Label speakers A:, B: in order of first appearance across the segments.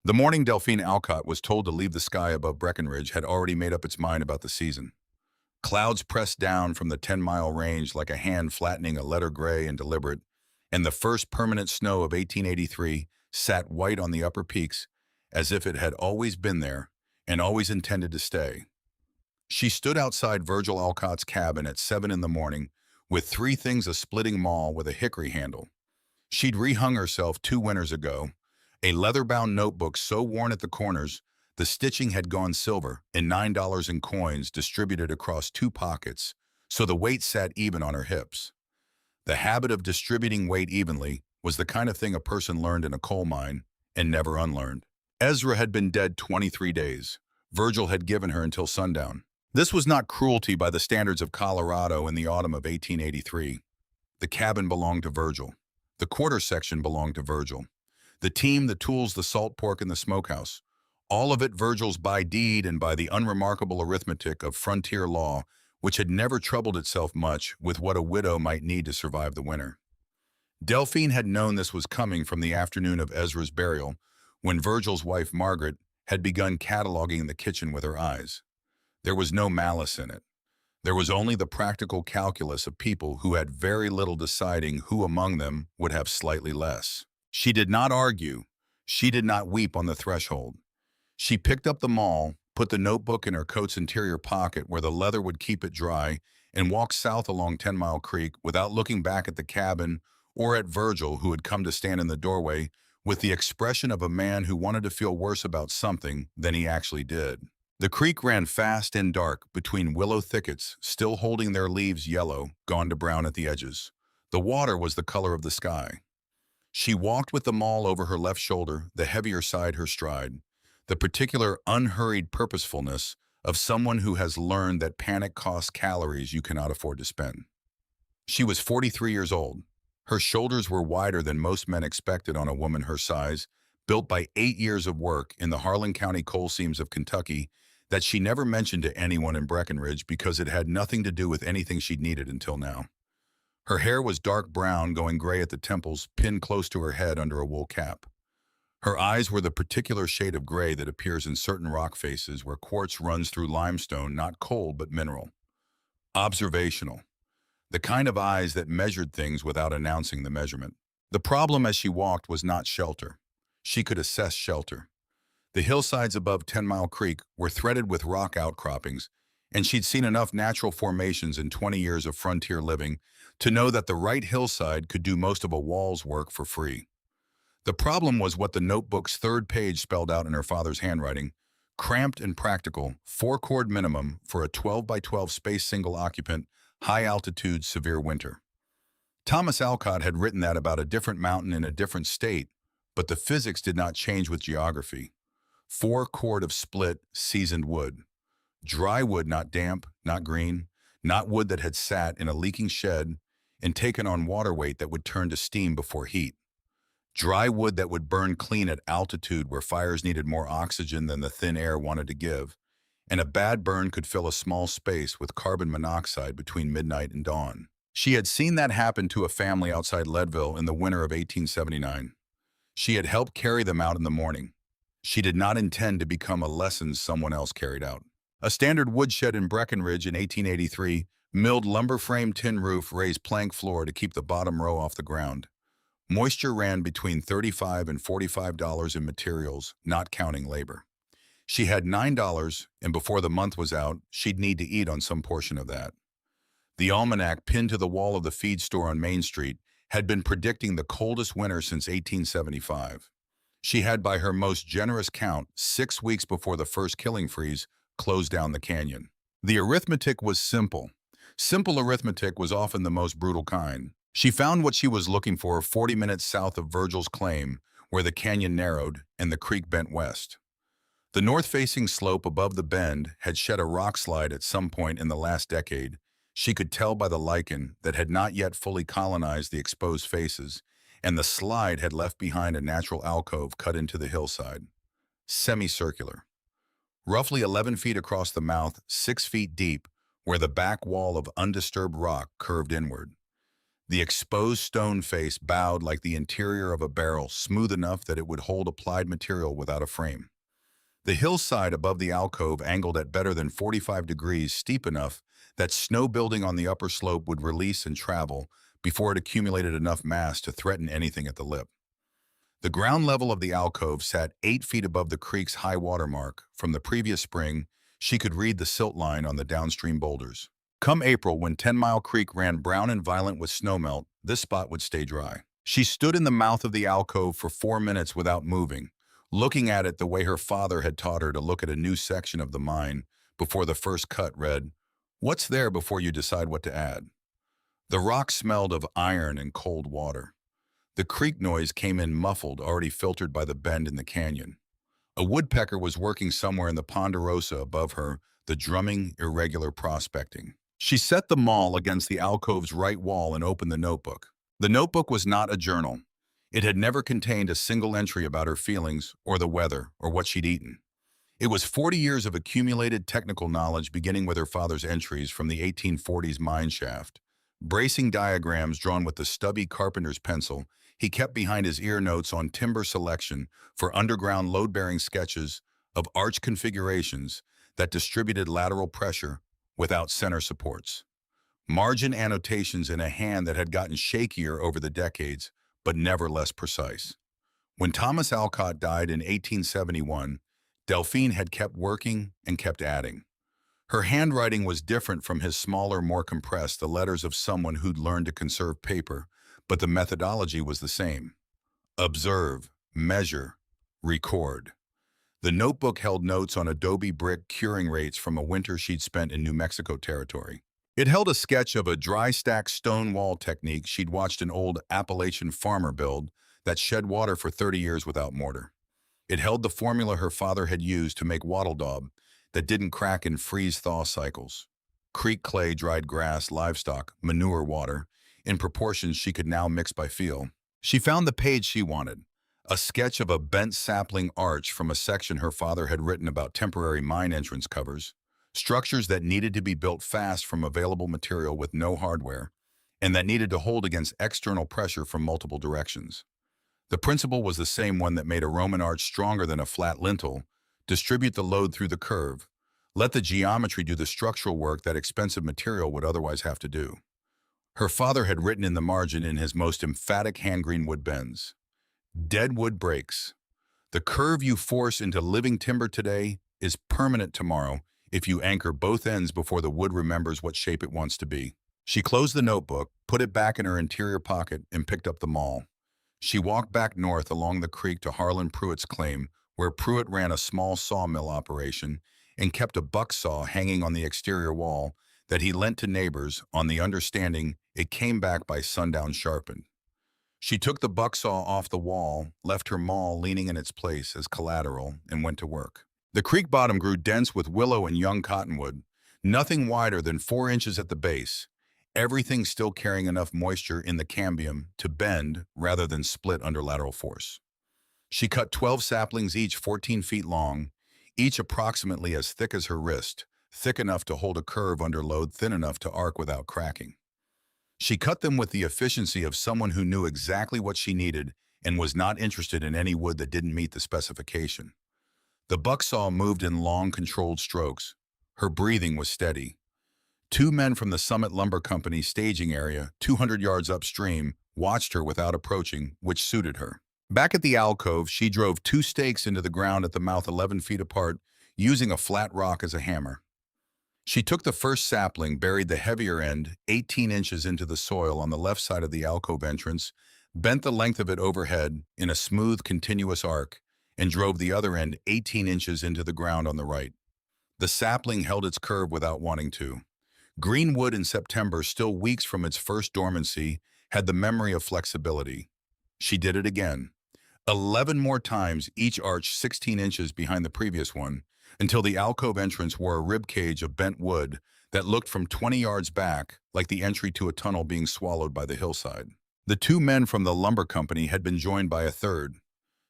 A: The morning Delphine Alcott was told to leave the sky above Breckenridge had already made up its mind about the season. Clouds pressed down from the 10-mile range like a hand flattening a letter gray and deliberate, and the first permanent snow of 1883 sat white on the upper peaks as if it had always been there and always intended to stay. She stood outside Virgil Alcott's cabin at 7 in the morning with three things: a splitting maul with a hickory handle. She'd rehung herself 2 winters ago, a leather-bound notebook so worn at the corners the stitching had gone silver, and $9 in coins distributed across 2 pockets, so the weight sat even on her hips. The habit of distributing weight evenly was the kind of thing a person learned in a coal mine and never unlearned. Ezra had been dead 23 days. Virgil had given her until sundown. This was not cruelty by the standards of Colorado in the autumn of 1883. The cabin belonged to Virgil. The quarter section belonged to Virgil. The team, the tools, the salt pork, and the smokehouse. All of it Virgil's by deed and by the unremarkable arithmetic of frontier law, which had never troubled itself much with what a widow might need to survive the winter. Delphine had known this was coming from the afternoon of Ezra's burial, when Virgil's wife Margaret had begun cataloging the kitchen with her eyes. There was no malice in it. There was only the practical calculus of people who had very little deciding who among them would have slightly less. She did not argue. She did not weep on the threshold. She picked up the maul, put the notebook in her coat's interior pocket where the leather would keep it dry, and walked south along 10 Mile Creek without looking back at the cabin or at Virgil, who had come to stand in the doorway with the expression of a man who wanted to feel worse about something than he actually did. The creek ran fast and dark between willow thickets, still holding their leaves yellow, gone to brown at the edges. The water was the color of the sky. She walked with the maul over her left shoulder, the heavier side her stride, the particular unhurried purposefulness of someone who has learned that panic costs calories you cannot afford to spend. She was 43 years old. Her shoulders were wider than most men expected on a woman her size, built by 8 years of work in the Harlan County coal seams of Kentucky that she never mentioned to anyone in Breckenridge because it had nothing to do with anything she'd needed until now. Her hair was dark brown, going gray at the temples, pinned close to her head under a wool cap. Her eyes were the particular shade of gray that appears in certain rock faces where quartz runs through limestone, not coal but mineral. Observational. The kind of eyes that measured things without announcing the measurement. The problem as she walked was not shelter. She could assess shelter. The hillsides above 10 Mile Creek were threaded with rock outcroppings, and she'd seen enough natural formations in 20 years of frontier living to know that the right hillside could do most of a wall's work for free. The problem was what the notebook's third page spelled out in her father's handwriting: cramped and practical, 4-cord minimum for a 12 by 12 space single occupant, high altitude, severe winter. Thomas Alcott had written that about a different mountain in a different state, but the physics did not change with geography. 4-cord of split, seasoned wood. Dry wood, not damp, not green, not wood that had sat in a leaking shed and taken on water weight that would turn to steam before heat. Dry wood that would burn clean at altitude where fires needed more oxygen than the thin air wanted to give, and a bad burn could fill a small space with carbon monoxide between midnight and dawn. She had seen that happen to a family outside Leadville in the winter of 1879. She had helped carry them out in the morning. She did not intend to become a lesson someone else carried out. A standard woodshed in Breckenridge in 1883, milled lumber frame tin roof, raised plank floor to keep the bottom row off the ground. Moisture ran between $35 and $45 in materials, not counting labor. She had $9, and before the month was out, she'd need to eat on some portion of that. The almanac pinned to the wall of the feed store on Main Street had been predicting the coldest winter since 1875. She had, by her most generous count, 6 weeks before the first killing freeze closed down the canyon. The arithmetic was simple. Simple arithmetic was often the most brutal kind. She found what she was looking for 40 minutes south of Virgil's claim, where the canyon narrowed and the creek bent west. The north-facing slope above the bend had shed a rock slide at some point in the last decade. She could tell by the lichen that had not yet fully colonized the exposed faces, and the slide had left behind a natural alcove cut into the hillside. Semicircular. Roughly 11 feet across the mouth, 6 feet deep, where the back wall of undisturbed rock curved inward. The exposed stone face bowed like the interior of a barrel, smooth enough that it would hold applied material without a frame. The hillside above the alcove angled at better than 45 degrees, steep enough that snow building on the upper slope would release and travel before it accumulated enough mass to threaten anything at the lip. The ground level of the alcove sat 8 feet above the creek's high water mark. From the previous spring, she could read the silt line on the downstream boulders. Come April, when 10 Mile Creek ran brown and violent with snowmelt, this spot would stay dry. She stood in the mouth of the alcove for 4 minutes without moving, looking at it the way her father had taught her to look at a new section of the mine before the first cut read, "What's there before you decide what to add?" The rock smelled of iron and cold water. The creek noise came in muffled, already filtered by the bend in the canyon. A woodpecker was working somewhere in the ponderosa above her, the drumming, irregular prospecting. She set the maul against the alcove's right wall and opened the notebook. The notebook was not a journal. It had never contained a single entry about her feelings, or the weather, or what she'd eaten. It was 40 years of accumulated technical knowledge, beginning with her father's entries from the 1840s mine shaft. Bracing diagrams drawn with the stubby carpenter's pencil, he kept behind his ear notes on timber selection for underground load-bearing sketches of arch configurations that distributed lateral pressure without center supports. Margin annotations in a hand that had gotten shakier over the decades, but never less precise. When Thomas Alcott died in 1871, Delphine had kept working and kept adding. Her handwriting was different from his smaller, more compressed, the letters of someone who'd learned to conserve paper, but the methodology was the same. Observe, measure, record. The notebook held notes on adobe brick curing rates from a winter she'd spent in New Mexico territory. It held a sketch of a dry stack stone wall technique she'd watched an old Appalachian farmer build that shed water for 30 years without mortar. It held the formula her father had used to make wattle daub that didn't crack in freeze-thaw cycles. Creek clay, dried grass, livestock, manure, water, in proportions she could now mix by feel. She found the page she wanted, a sketch of a bent sapling arch from a section her father had written about temporary mine entrance covers, structures that needed to be built fast from available material with no hardware, and that needed to hold against external pressure from multiple directions. The principle was the same one that made a Roman arch stronger than a flat lintel: distribute the load through the curve. Let the geometry do the structural work that expensive material would otherwise have to do. Her father had written in the margin in his most emphatic hand-green wood bends, "Dead wood breaks. The curve you force into living timber today is permanent tomorrow if you anchor both ends before the wood remembers what shape it wants to be." She closed the notebook, put it back in her interior pocket, and picked up the maul. She walked back north along the creek to Harlan Pruitt's claim, where Pruitt ran a small sawmill operation and kept a buck saw hanging on the exterior wall that he lent to neighbors on the understanding it came back by sundown sharpened. She took the buck saw off the wall, left her maul leaning in its place as collateral, and went to work. The creek bottom grew dense with willow and young cottonwood, nothing wider than 4 inches at the base, everything still carrying enough moisture in the cambium to bend rather than split under lateral force. She cut 12 saplings, each 14 feet long, each approximately as thick as her wrist, thick enough to hold a curve under load, thin enough to arc without cracking. She cut them with the efficiency of someone who knew exactly what she needed and was not interested in any wood that didn't meet the specification. The buck saw moved in long, controlled strokes. Her breathing was steady. 2 men from the Summit Lumber Company staging area, 200 yards upstream, watched her without approaching, which suited her. Back at the alcove, she drove 2 stakes into the ground at the mouth 11 feet apart, using a flat rock as a hammer. She took the first sapling, buried the heavier end 18 inches into the soil on the left side of the alcove entrance, bent the length of it overhead in a smooth, continuous arc, and drove the other end 18 inches into the ground on the right. The sapling held its curve without wanting to. Green wood in September, still weeks from its first dormancy, had the memory of flexibility. She did it again. 11 more times, each arch 16 inches behind the previous one, until the alcove entrance wore a rib cage of bent wood that looked from 20 yards back like the entry to a tunnel being swallowed by the hillside. The 2 men from the lumber company had been joined by a third.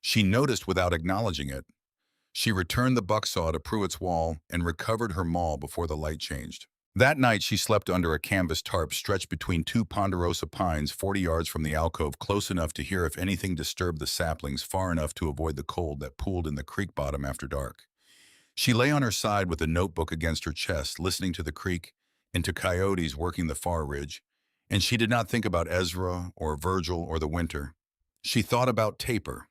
A: She noticed without acknowledging it. She returned the buck saw to Pruitt's wall and recovered her maul before the light changed. That night, she slept under a canvas tarp stretched between two ponderosa pines 40 yards from the alcove, close enough to hear if anything disturbed the saplings, far enough to avoid the cold that pooled in the creek bottom after dark. She lay on her side with a notebook against her chest, listening to the creek and to coyotes working the far ridge, and she did not think about Ezra or Virgil or the winter. She thought about taper.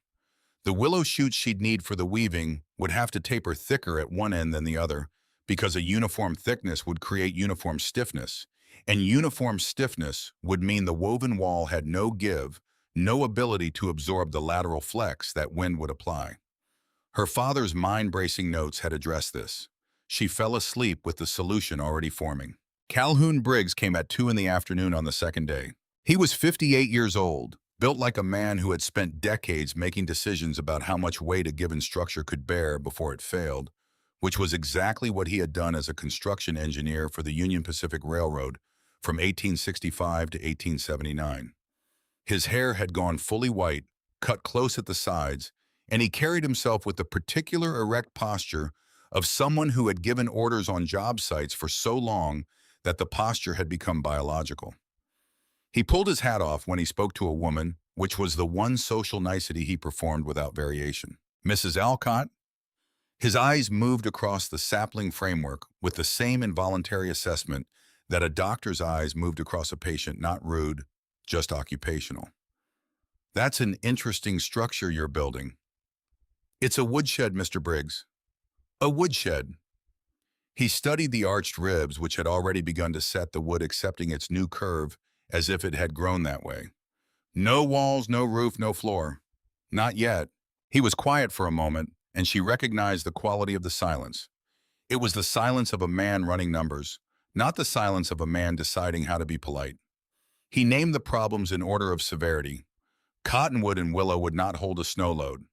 A: The willow shoots she'd need for the weaving would have to taper thicker at one end than the other, because a uniform thickness would create uniform stiffness, and uniform stiffness would mean the woven wall had no give, no ability to absorb the lateral flex that wind would apply. Her father's mind-bracing notes had addressed this. She fell asleep with the solution already forming. Calhoun Briggs came at 2 in the afternoon on the second day. He was 58 years old, built like a man who had spent decades making decisions about how much weight a given structure could bear before it failed, which was exactly what he had done as a construction engineer for the Union Pacific Railroad from 1865 to 1879. His hair had gone fully white, cut close at the sides, and he carried himself with the particular erect posture of someone who had given orders on job sites for so long that the posture had become biological. He pulled his hat off when he spoke to a woman, which was the one social nicety he performed without variation. "Mrs. Alcott?" His eyes moved across the sapling framework with the same involuntary assessment that a doctor's eyes moved across a patient, not rude, just occupational. "That's an interesting structure you're building." "It's a woodshed, Mr. Briggs." "A woodshed." He studied the arched ribs, which had already begun to set the wood accepting its new curve as if it had grown that way. "No walls, no roof, no floor." "Not yet." He was quiet for a moment, and she recognized the quality of the silence. It was the silence of a man running numbers, not the silence of a man deciding how to be polite. He named the problems in order of severity. Cottonwood and willow would not hold a snow load.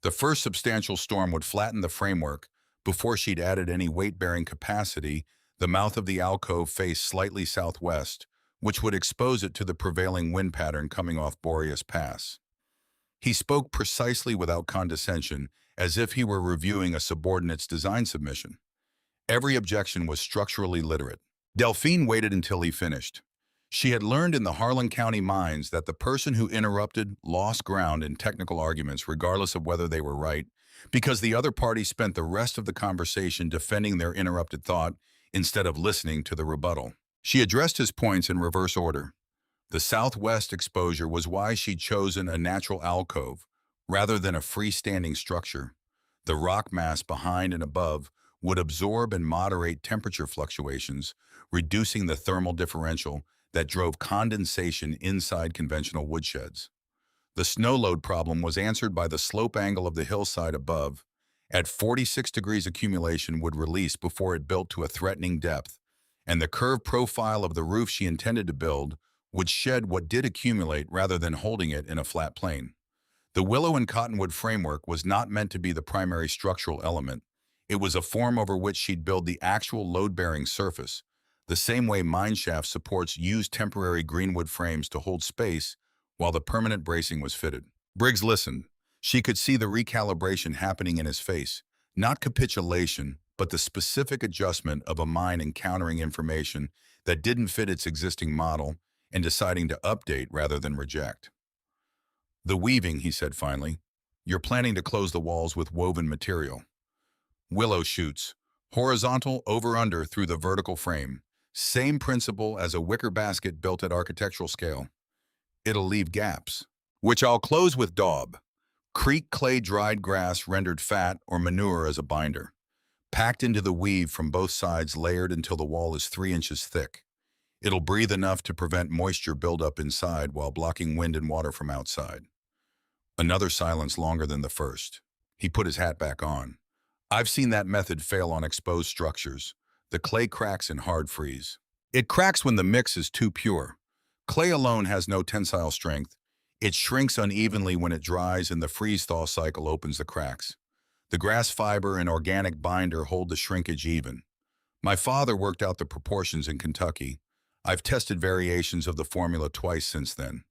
A: The first substantial storm would flatten the framework. Before she'd added any weight-bearing capacity, the mouth of the alcove faced slightly southwest, which would expose it to the prevailing wind pattern coming off Boreas Pass. He spoke precisely without condescension, as if he were reviewing a subordinate's design submission. Every objection was structurally literate. Delphine waited until he finished. She had learned in the Harlan County mines that the person who interrupted lost ground in technical arguments regardless of whether they were right, because the other party spent the rest of the conversation defending their interrupted thought instead of listening to the rebuttal. She addressed his points in reverse order. The southwest exposure was why she'd chosen a natural alcove rather than a freestanding structure. The rock mass behind and above would absorb and moderate temperature fluctuations, reducing the thermal differential that drove condensation inside conventional woodsheds. The snow load problem was answered by the slope angle of the hillside above. At 46 degrees, accumulation would release before it built to a threatening depth, and the curved profile of the roof she intended to build would shed what did accumulate rather than holding it in a flat plane. The willow and cottonwood framework was not meant to be the primary structural element. It was a form over which she'd build the actual load-bearing surface, the same way mineshaft supports used temporary greenwood frames to hold space while the permanent bracing was fitted. Briggs listened. She could see the recalibration happening in his face, not capitulation, but the specific adjustment of a mind encountering information that didn't fit its existing model and deciding to update rather than reject. "The weaving," he said finally. "You're planning to close the walls with woven material. Willow shoots, horizontal over-under through the vertical frame. Same principle as a wicker basket built at architectural scale. It'll leave gaps, which I'll close with daub. Creek clay dried grass rendered fat or manure as a binder. Packed into the weave from both sides, layered until the wall is 3 inches thick. It'll breathe enough to prevent moisture buildup inside while blocking wind and water from outside." Another silence longer than the first. He put his hat back on. "I've seen that method fail on exposed structures. The clay cracks in hard freeze. It cracks when the mix is too pure. Clay alone has no tensile strength. It shrinks unevenly when it dries, and the freeze-thaw cycle opens the cracks. The grass fiber and organic binder hold the shrinkage even. My father worked out the proportions in Kentucky. I've tested variations of the formula twice since then."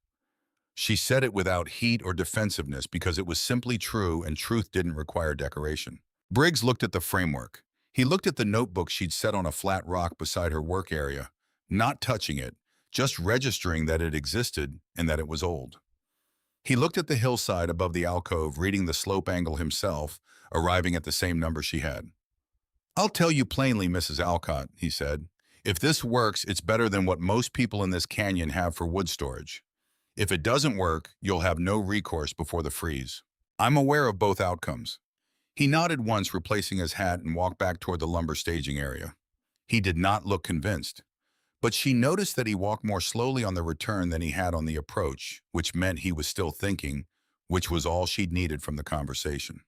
A: She said it without heat or defensiveness because it was simply true, and truth didn't require decoration. Briggs looked at the framework. He looked at the notebook she'd set on a flat rock beside her work area, not touching it, just registering that it existed and that it was old. He looked at the hillside above the alcove, reading the slope angle himself, arriving at the same number she had. "I'll tell you plainly, Mrs. Alcott," he said. "If this works, it's better than what most people in this canyon have for wood storage. If it doesn't work, you'll have no recourse before the freeze. I'm aware of both outcomes." He nodded once, replacing his hat, and walked back toward the lumber staging area. He did not look convinced, but she noticed that he walked more slowly on the return than he had on the approach, which meant he was still thinking, which was all she'd needed from the conversation.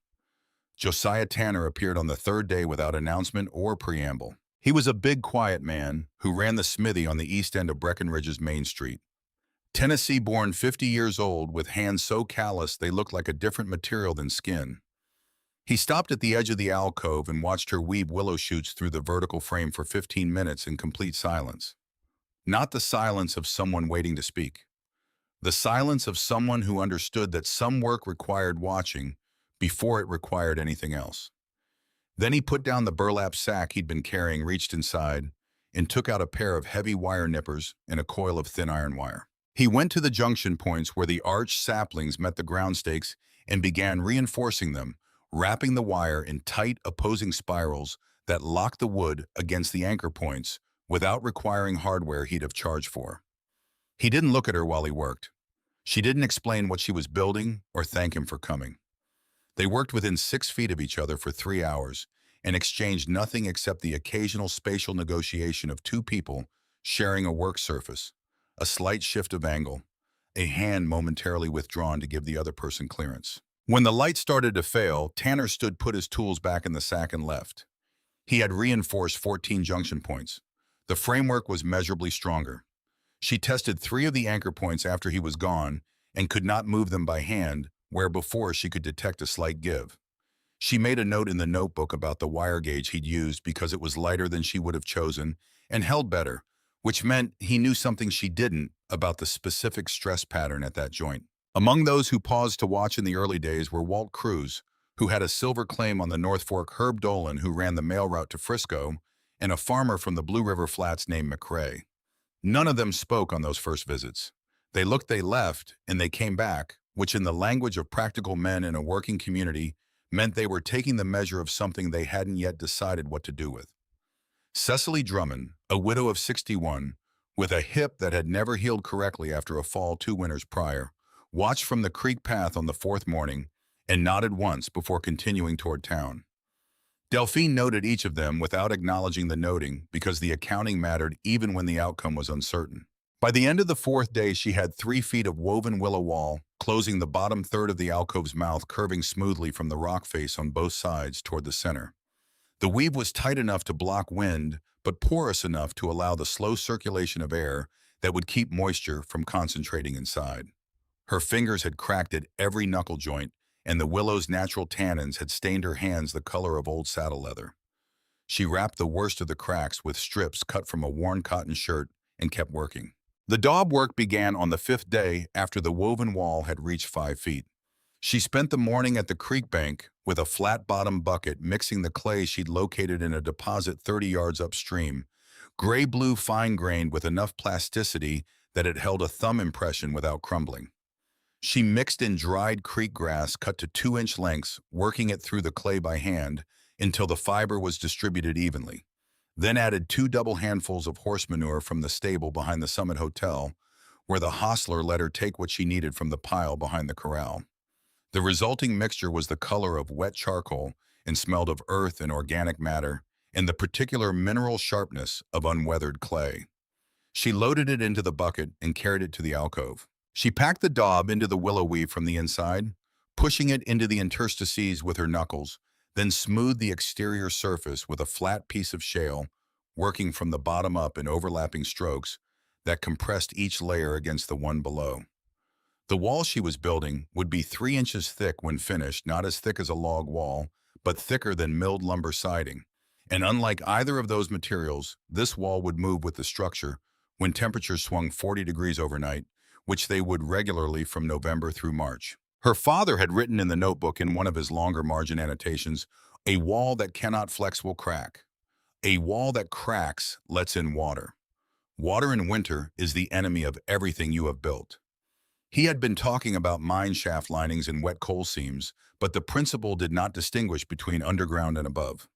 A: Josiah Tanner appeared on the third day without announcement or preamble. He was a big, quiet man who ran the smithy on the east end of Breckenridge's Main Street. Tennessee-born, 50 years old, with hands so callous they looked like a different material than skin. He stopped at the edge of the alcove and watched her weave willow shoots through the vertical frame for 15 minutes in complete silence. Not the silence of someone waiting to speak. The silence of someone who understood that some work required watching before it required anything else. Then he put down the burlap sack he'd been carrying, reached inside, and took out a pair of heavy wire nippers and a coil of thin iron wire. He went to the junction points where the arched saplings met the ground stakes and began reinforcing them, wrapping the wire in tight, opposing spirals that locked the wood against the anchor points without requiring hardware he'd have charged for. He didn't look at her while he worked. She didn't explain what she was building or thank him for coming. They worked within 6 feet of each other for 3 hours and exchanged nothing except the occasional spatial negotiation of two people sharing a work surface, a slight shift of angle, a hand momentarily withdrawn to give the other person clearance. When the light started to fail, Tanner stood, put his tools back in the sack, and left. He had reinforced 14 junction points. The framework was measurably stronger. She tested 3 of the anchor points after he was gone and could not move them by hand, where before she could detect a slight give. She made a note in the notebook about the wire gauge he'd used because it was lighter than she would have chosen and held better, which meant he knew something she didn't about the specific stress pattern at that joint. Among those who paused to watch in the early days were Walt Cruz, who had a silver claim on the North Fork, Herb Dolan, who ran the mail route to Frisco, and a farmer from the Blue River Flats named McRae. None of them spoke on those first visits. They looked, they left, and they came back, which in the language of practical men in a working community meant they were taking the measure of something they hadn't yet decided what to do with. Cecily Drummond, a widow of 61, with a hip that had never healed correctly after a fall 2 winters prior, watched from the creek path on the 4th morning and nodded once before continuing toward town. Delphine noted each of them without acknowledging the noting because the accounting mattered even when the outcome was uncertain. By the end of the 4th day, she had 3 feet of woven willow wall, closing the bottom third of the alcove's mouth, curving smoothly from the rock face on both sides toward the center. The weave was tight enough to block wind, but porous enough to allow the slow circulation of air that would keep moisture from concentrating inside. Her fingers had cracked at every knuckle joint, and the willow's natural tannins had stained her hands the color of old saddle leather. She wrapped the worst of the cracks with strips cut from a worn cotton shirt and kept working. The daub work began on the 5th day after the woven wall had reached 5 feet. She spent the morning at the creek bank with a flat-bottom bucket mixing the clay she'd located in a deposit 30 yards upstream, gray-blue fine-grained with enough plasticity that it held a thumb impression without crumbling. She mixed in dried creek grass cut to 2-inch lengths, working it through the clay by hand until the fiber was distributed evenly. Then added 2 double handfuls of horse manure from the stable behind the Summit Hotel, where the hostler let her take what she needed from the pile behind the corral. The resulting mixture was the color of wet charcoal and smelled of earth and organic matter and the particular mineral sharpness of unweathered clay. She loaded it into the bucket and carried it to the alcove. She packed the daub into the willow weave from the inside, pushing it into the interstices with her knuckles, then smoothed the exterior surface with a flat piece of shale, working from the bottom up in overlapping strokes that compressed each layer against the one below. The wall she was building would be 3 inches thick when finished, not as thick as a log wall, but thicker than milled lumber siding. And unlike either of those materials, this wall would move with the structure when temperatures swung 40 degrees overnight, which they would regularly from November through March. Her father had written in the notebook in one of his longer margin annotations, A wall that cannot flex will crack. A wall that cracks lets in water. Water in winter is the enemy of everything you have built. He had been talking about mine shaft linings and wet coal seams, but the principle did not distinguish between underground and above.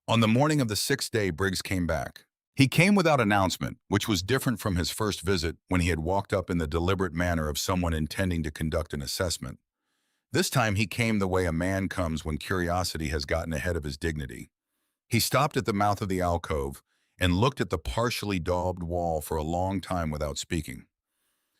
A: On the morning of the sixth day, Briggs came back. He came without announcement, which was different from his first visit when he had walked up in the deliberate manner of someone intending to conduct an assessment. This time he came the way a man comes when curiosity has gotten ahead of his dignity. He stopped at the mouth of the alcove and looked at the partially daubed wall for a long time without speaking.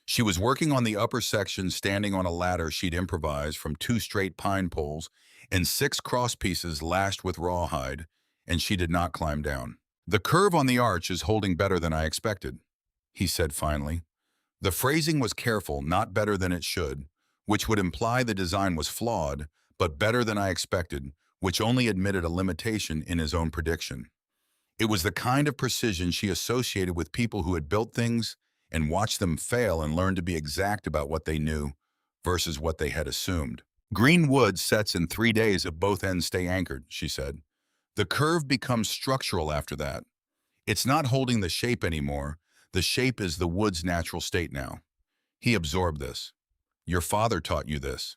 A: She was working on the upper section, standing on a ladder she'd improvised from 2 straight pine poles and 6 cross pieces lashed with rawhide, and she did not climb down. "The curve on the arch is holding better than I expected," he said finally. The phrasing was careful, not better than it should, which would imply the design was flawed, but better than I expected, which only admitted a limitation in his own prediction. It was the kind of precision she associated with people who had built things and watched them fail and learned to be exact about what they knew versus what they had assumed. "Green wood sets in 3 days if both ends stay anchored," she said. "The curve becomes structural after that. It's not holding the shape anymore. The shape is the wood's natural state now." He absorbed this. "Your father taught you this."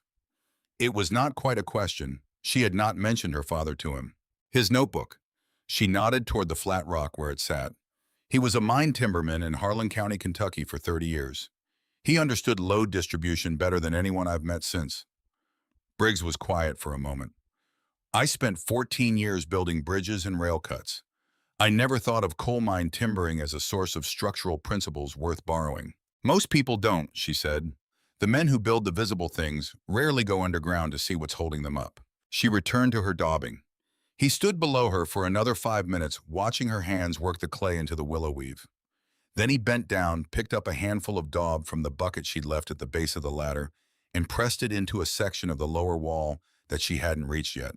A: It was not quite a question. She had not mentioned her father to him. "His notebook." She nodded toward the flat rock where it sat. "He was a mine timberman in Harlan County, Kentucky for 30 years. He understood load distribution better than anyone I've met since." Briggs was quiet for a moment. "I spent 14 years building bridges and rail cuts. I never thought of coal mine timbering as a source of structural principles worth borrowing." "Most people don't," she said. "The men who build the visible things rarely go underground to see what's holding them up." She returned to her daubing. He stood below her for another 5 minutes, watching her hands work the clay into the willow weave. Then he bent down, picked up a handful of daub from the bucket she'd left at the base of the ladder, and pressed it into a section of the lower wall that she hadn't reached yet.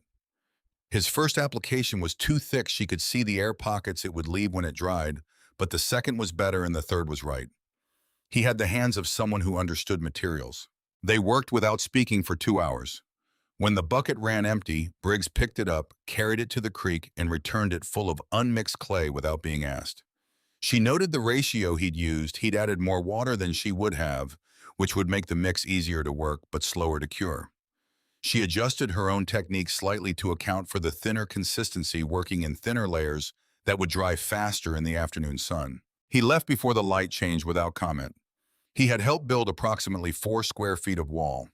A: His first application was too thick she could see the air pockets it would leave when it dried, but the second was better and the third was right. He had the hands of someone who understood materials. They worked without speaking for 2 hours. When the bucket ran empty, Briggs picked it up, carried it to the creek, and returned it full of unmixed clay without being asked. She noted the ratio he'd used. He'd added more water than she would have, which would make the mix easier to work but slower to cure. She adjusted her own technique slightly to account for the thinner consistency, working in thinner layers that would dry faster in the afternoon sun. He left before the light changed without comment. He had helped build approximately 4 square feet of wall.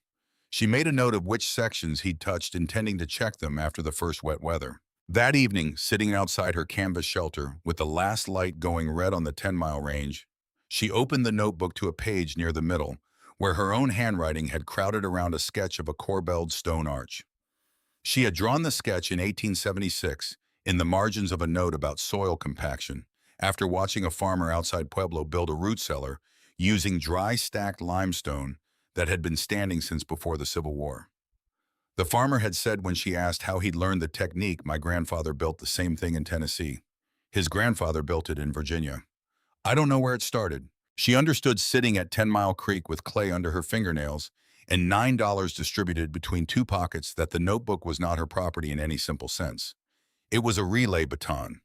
A: She made a note of which sections he'd touched, intending to check them after the first wet weather. That evening, sitting outside her canvas shelter, with the last light going red on the 10-mile range, she opened the notebook to a page near the middle, where her own handwriting had crowded around a sketch of a corbelled stone arch. She had drawn the sketch in 1876 in the margins of a note about soil compaction, after watching a farmer outside Pueblo build a root cellar using dry stacked limestone that had been standing since before the Civil War. The farmer had said when she asked how he'd learned the technique, "My grandfather built the same thing in Tennessee. His grandfather built it in Virginia. I don't know where it started." She understood, sitting at 10-Mile Creek with clay under her fingernails and $9 distributed between 2 pockets, that the notebook was not her property in any simple sense. It was a relay baton.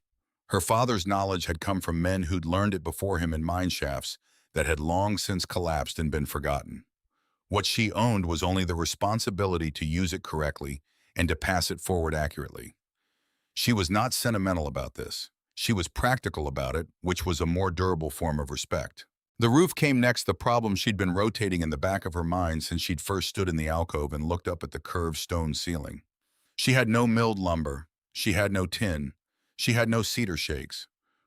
A: Her father's knowledge had come from men who'd learned it before him in mine shafts that had long since collapsed and been forgotten. What she owned was only the responsibility to use it correctly and to pass it forward accurately. She was not sentimental about this. She was practical about it, which was a more durable form of respect. The roof came next, the problem she'd been rotating in the back of her mind since she'd first stood in the alcove and looked up at the curved stone ceiling. She had no milled lumber. She had no tin. She had no cedar shakes.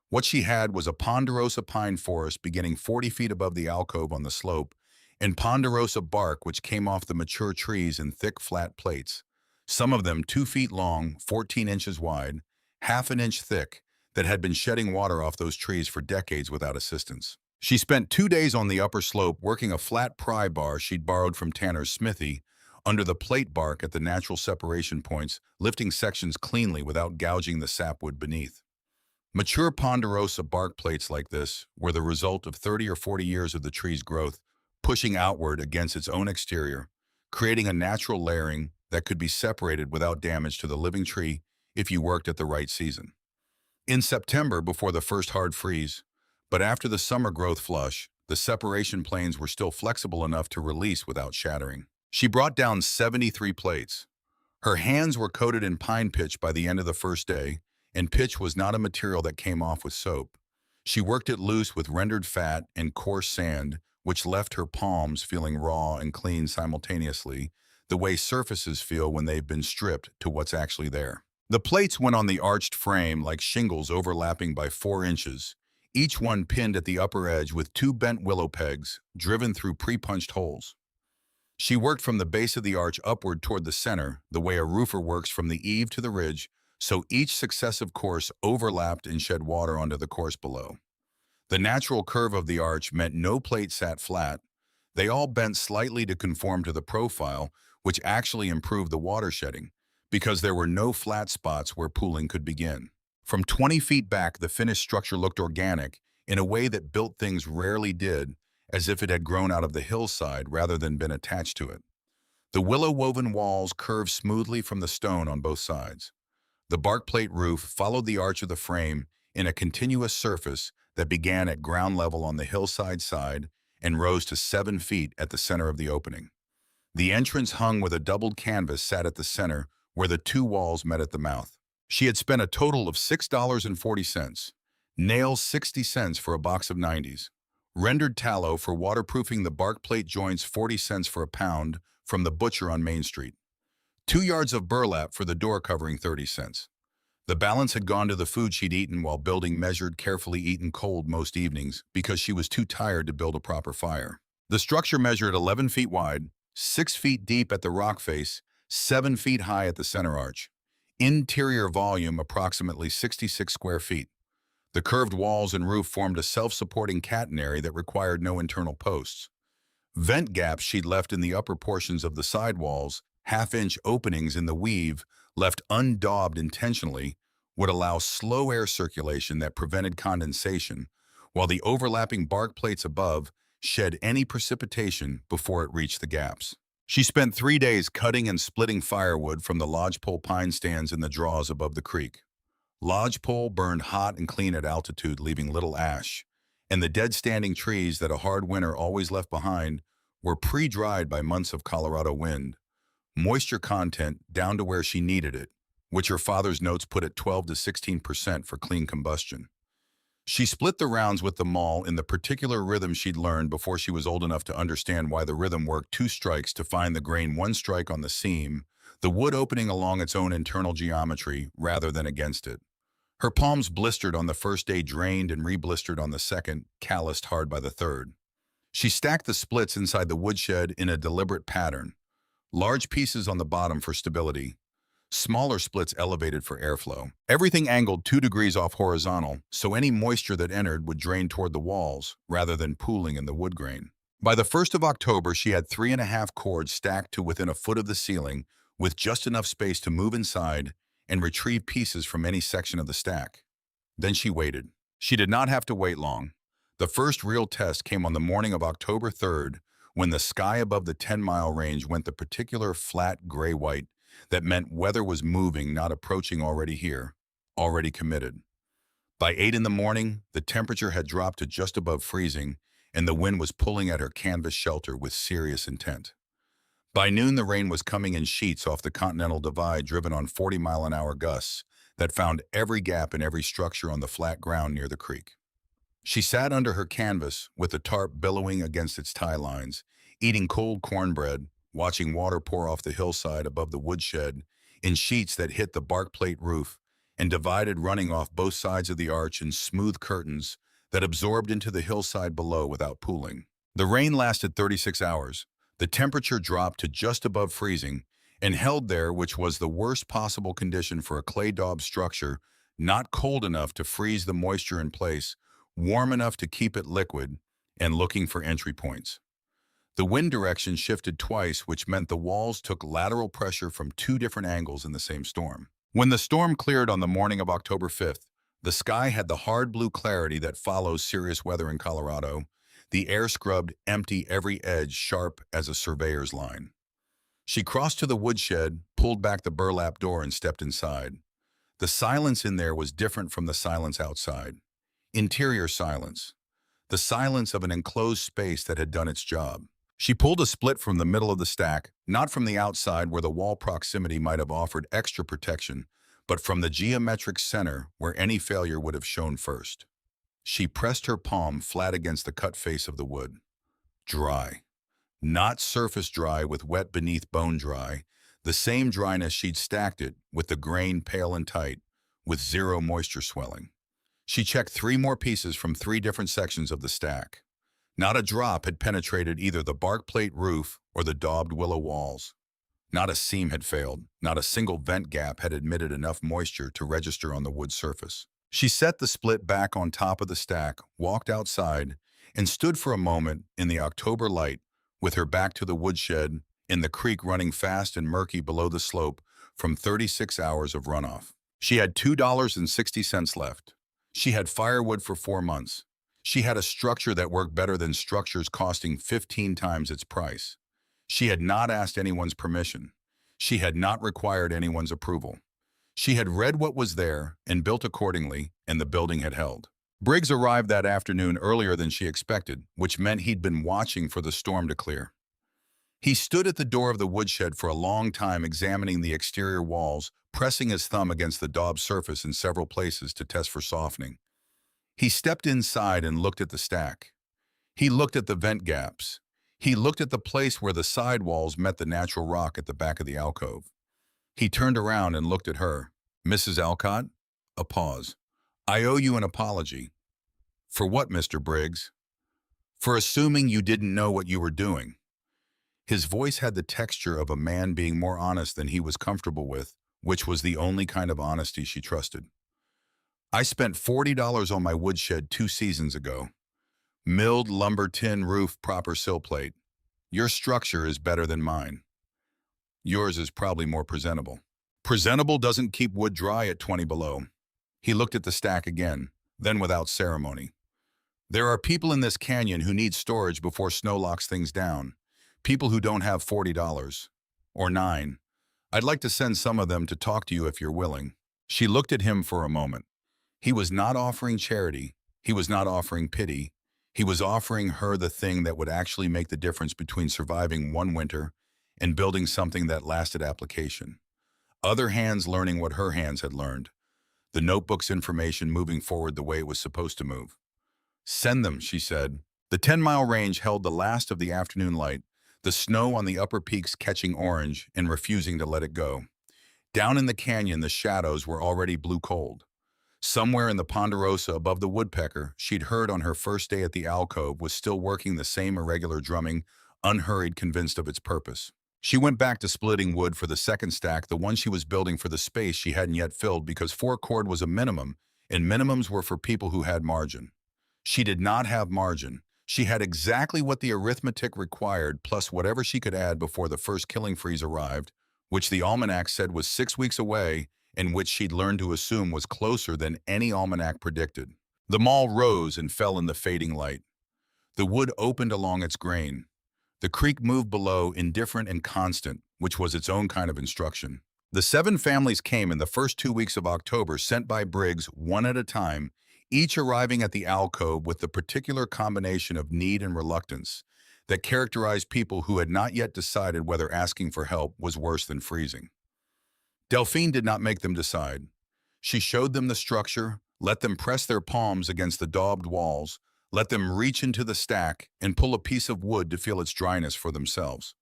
A: What she had was a ponderosa pine forest beginning 40 feet above the alcove on the slope, and ponderosa bark which came off the mature trees in thick, flat plates, some of them 2 feet long, 14 inches wide, half an inch thick, that had been shedding water off those trees for decades without assistance. She spent 2 days on the upper slope working a flat pry bar she'd borrowed from Tanner's smithy under the plate bark at the natural separation points, lifting sections cleanly without gouging the sapwood beneath. Mature ponderosa bark plates like this were the result of 30 or 40 years of the tree's growth, pushing outward against its own exterior, creating a natural layering that could be separated without damage to the living tree if you worked at the right season. In September, before the first hard freeze, but after the summer growth flush, the separation planes were still flexible enough to release without shattering. She brought down 73 plates. Her hands were coated in pine pitch by the end of the first day, and pitch was not a material that came off with soap. She worked it loose with rendered fat and coarse sand, which left her palms feeling raw and clean simultaneously, the way surfaces feel when they've been stripped to what's actually there. The plates went on the arched frame like shingles overlapping by 4 inches, each one pinned at the upper edge with 2 bent willow pegs driven through pre-punched holes. She worked from the base of the arch upward toward the center, the way a roofer works from the eave to the ridge, so each successive course overlapped and shed water onto the course below. The natural curve of the arch meant no plate sat flat. They all bent slightly to conform to the profile, which actually improved the water shedding, because there were no flat spots where pooling could begin. From 20 feet back, the finished structure looked organic in a way that built things rarely did, as if it had grown out of the hillside rather than been attached to it. The willow-woven walls curved smoothly from the stone on both sides. The bark plate roof followed the arch of the frame in a continuous surface that began at ground level on the hillside side and rose to 7 feet at the center of the opening. The entrance hung with a doubled canvas sat at the center where the 2 walls met at the mouth. She had spent a total of $6.40, nails 60 cents for a box of 90s, rendered tallow for waterproofing the bark plate joints 40 cents for a pound from the butcher on Main Street, 2 yards of burlap for the door covering 30 cents. The balance had gone to the food she'd eaten while building measured, carefully eaten cold most evenings because she was too tired to build a proper fire. The structure measured 11 feet wide, 6 feet deep at the rock face, 7 feet high at the center arch. Interior volume approximately 66 square feet. The curved walls and roof formed a self-supporting catenary that required no internal posts. Vent gaps she'd left in the upper portions of the side walls, half-inch openings in the weave, left undaubed intentionally, would allow slow air circulation that prevented condensation, while the overlapping bark plates above shed any precipitation before it reached the gaps. She spent 3 days cutting and splitting firewood from the lodgepole pine stands in the draws above the creek. Lodgepole burned hot and clean at altitude, leaving little ash, and the dead standing trees that a hard winter always left behind were pre-dried by months of Colorado wind. Moisture content down to where she needed it, which her father's notes put at 12 to 16% for clean combustion. She split the rounds with the maul in the particular rhythm she'd learned before she was old enough to understand why the rhythm worked 2 strikes to find the grain 1 strike on the seam, the wood opening along its own internal geometry rather than against it. Her palms blistered on the first day, drained and re-blistered on the second, calloused hard by the third. She stacked the splits inside the woodshed in a deliberate pattern. Large pieces on the bottom for stability, smaller splits elevated for airflow. Everything angled 2 degrees off horizontal, so any moisture that entered would drain toward the walls rather than pooling in the wood grain. By the 1st of October, she had 3.5 cords stacked to within a foot of the ceiling, with just enough space to move inside and retrieve pieces from any section of the stack. Then she waited. She did not have to wait long. The first real test came on the morning of October 3rd, when the sky above the 10-mile range went the particular flat gray-white that meant weather was moving, not approaching already here, already committed. By 8 in the morning, the temperature had dropped to just above freezing, and the wind was pulling at her canvas shelter with serious intent. By noon, the rain was coming in sheets off the Continental Divide, driven on 40-mile-an-hour gusts that found every gap in every structure on the flat ground near the creek. She sat under her canvas, with the tarp billowing against its tie lines, eating cold cornbread, watching water pour off the hillside above the woodshed in sheets that hit the bark plate roof and divided, running off both sides of the arch in smooth curtains that absorbed into the hillside below without pooling. The rain lasted 36 hours. The temperature dropped to just above freezing and held there, which was the worst possible condition for a clay daub structure, not cold enough to freeze the moisture in place, warm enough to keep it liquid, and looking for entry points. The wind direction shifted twice, which meant the walls took lateral pressure from 2 different angles in the same storm. When the storm cleared on the morning of October 5th, the sky had the hard blue clarity that follows serious weather in Colorado. The air scrubbed empty, every edge sharp as a surveyor's line. She crossed to the woodshed, pulled back the burlap door, and stepped inside. The silence in there was different from the silence outside. Interior silence. The silence of an enclosed space that had done its job. She pulled a split from the middle of the stack, not from the outside where the wall proximity might have offered extra protection, but from the geometric center where any failure would have shown first. She pressed her palm flat against the cut face of the wood. Dry. Not surface dry with wet beneath bone dry, the same dryness she'd stacked it, with the grain pale and tight, with zero moisture swelling. She checked 3 more pieces from 3 different sections of the stack. Not a drop had penetrated either the bark plate roof or the daubed willow walls. Not a seam had failed, not a single vent gap had admitted enough moisture to register on the wood surface. She set the split back on top of the stack, walked outside, and stood for a moment in the October light, with her back to the woodshed, in the creek running fast and murky below the slope from 36 hours of runoff. She had $2.60 left. She had firewood for 4 months. She had a structure that worked better than structures costing 15 times its price. She had not asked anyone's permission. She had not required anyone's approval. She had read what was there and built accordingly, and the building had held. Briggs arrived that afternoon earlier than she expected, which meant he'd been watching for the storm to clear. He stood at the door of the woodshed for a long time, examining the exterior walls, pressing his thumb against the daubed surface in several places to test for softening. He stepped inside and looked at the stack. He looked at the vent gaps. He looked at the place where the side walls met the natural rock at the back of the alcove. He turned around and looked at her. "Mrs. Alcott?" A pause. "I owe you an apology." "For what, Mr. Briggs?" "For assuming you didn't know what you were doing." His voice had the texture of a man being more honest than he was comfortable with, which was the only kind of honesty she trusted. "I spent $40 on my woodshed 2 seasons ago. Milled lumber, tin roof, proper sill plate. Your structure is better than mine. Yours is probably more presentable." "Presentable doesn't keep wood dry at 20 below." He looked at the stack again, then without ceremony. "There are people in this canyon who need storage before snow locks things down. People who don't have $40. Or 9. I'd like to send some of them to talk to you if you're willing." She looked at him for a moment. He was not offering charity. He was not offering pity. He was offering her the thing that would actually make the difference between surviving one winter and building something that lasted application. Other hands learning what her hands had learned. The notebook's information moving forward the way it was supposed to move. "Send them," she said. The 10-mile range held the last of the afternoon light, the snow on the upper peaks catching orange and refusing to let it go. Down in the canyon, the shadows were already blue cold. Somewhere in the ponderosa above the woodpecker she'd heard on her first day at the alcove was still working the same irregular drumming, unhurried, convinced of its purpose. She went back to splitting wood for the second stack, the one she was building for the space she hadn't yet filled, because 4 cord was a minimum, and minimums were for people who had margin. She did not have margin. She had exactly what the arithmetic required, plus whatever she could add before the first killing freeze arrived, which the almanac said was 6 weeks away, and which she'd learned to assume was closer than any almanac predicted. The mall rose and fell in the fading light. The wood opened along its grain. The creek moved below, indifferent and constant, which was its own kind of instruction. The 7 families came in the first 2 weeks of October, sent by Briggs one at a time, each arriving at the alcove with the particular combination of need and reluctance that characterized people who had not yet decided whether asking for help was worse than freezing. Delphine did not make them decide. She showed them the structure, let them press their palms against the daubed walls, let them reach into the stack and pull a piece of wood to feel its dryness for themselves.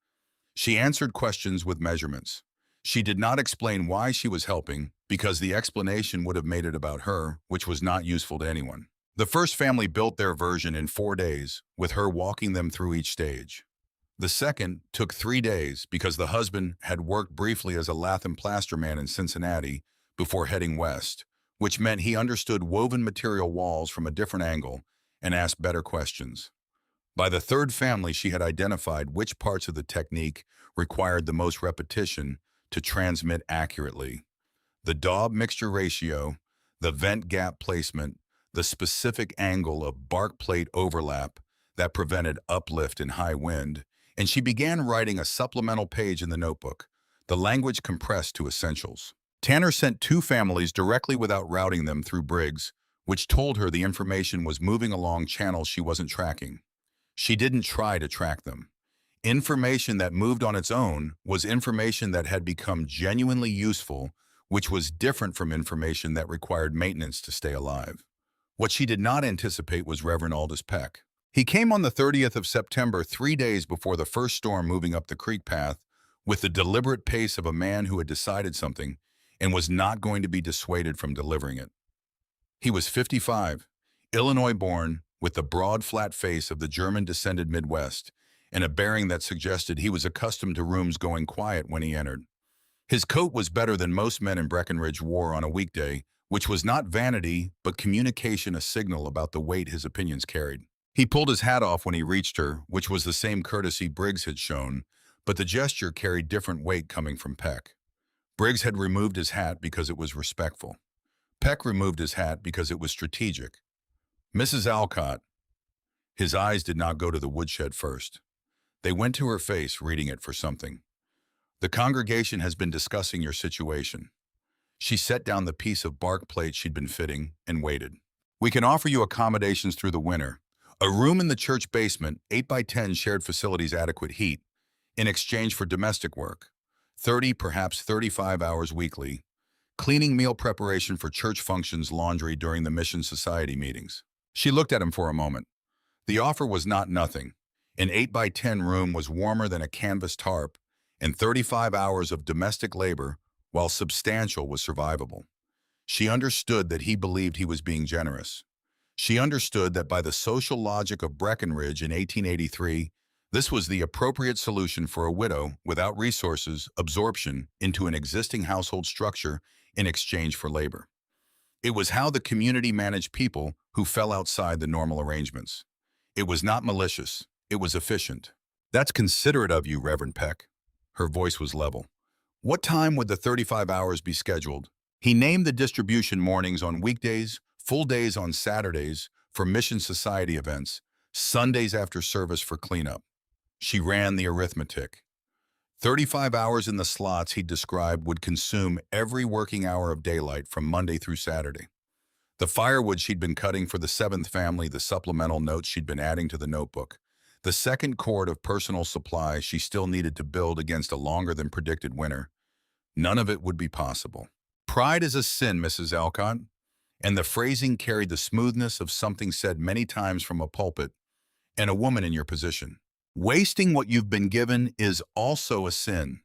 A: She answered questions with measurements. She did not explain why she was helping, because the explanation would have made it about her, which was not useful to anyone. The first family built their version in 4 days, with her walking them through each stage. The second took 3 days because the husband had worked briefly as a lath and plaster man in Cincinnati before heading west, which meant he understood woven material walls from a different angle and asked better questions. By the third family, she had identified which parts of the technique required the most repetition to transmit accurately. The daub mixture ratio, the vent gap placement, the specific angle of bark plate overlap that prevented uplift in high wind, and she began writing a supplemental page in the notebook, the language compressed to essentials. Tanner sent two families directly without routing them through Briggs, which told her the information was moving along channels she wasn't tracking. She didn't try to track them. Information that moved on its own was information that had become genuinely useful, which was different from information that required maintenance to stay alive. What she did not anticipate was Reverend Aldous Peck. He came on the 30th of September, 3 days before the first storm moving up the creek path, with the deliberate pace of a man who had decided something and was not going to be dissuaded from delivering it. He was 55, Illinois-born, with the broad, flat face of the German-descended Midwest, and a bearing that suggested he was accustomed to rooms going quiet when he entered. His coat was better than most men in Breckenridge wore on a weekday, which was not vanity, but communication, a signal about the weight his opinions carried. He pulled his hat off when he reached her, which was the same courtesy Briggs had shown, but the gesture carried different weight coming from Peck. Briggs had removed his hat because it was respectful. Peck removed his hat because it was strategic. Mrs. Alcott. His eyes did not go to the woodshed first. They went to her face, reading it for something. The congregation has been discussing your situation. She set down the piece of bark plate she'd been fitting and waited. We can offer you accommodations through the winter. A room in the church basement, 8 by 10 shared facilities, adequate heat, in exchange for domestic work, 30, perhaps 35 hours weekly, cleaning, meal preparation for church functions, laundry during the Mission Society meetings. She looked at him for a moment. The offer was not nothing. An 8 by 10 room was warmer than a canvas tarp, and 35 hours of domestic labor, while substantial, was survivable. She understood that he believed he was being generous. She understood that by the social logic of Breckenridge in 1883, this was the appropriate solution for a widow without resources, absorption into an existing household structure in exchange for labor. It was how the community managed people who fell outside the normal arrangements. It was not malicious. It was efficient. That's considerate of you, Reverend Peck. Her voice was level. What time would the 35 hours be scheduled? He named the distribution: mornings on weekdays, full days on Saturdays for Mission Society events, Sundays after service for cleanup. She ran the arithmetic. 35 hours in the slots he described would consume every working hour of daylight from Monday through Saturday. The firewood she'd been cutting for the seventh family, the supplemental notes she'd been adding to the notebook, the second cord of personal supplies she still needed to build against a longer than predicted winter. None of it would be possible. Pride is a sin, Mrs. Alcott, and the phrasing carried the smoothness of something said many times from a pulpit, and a woman in your position. Wasting what you've been given is also a sin.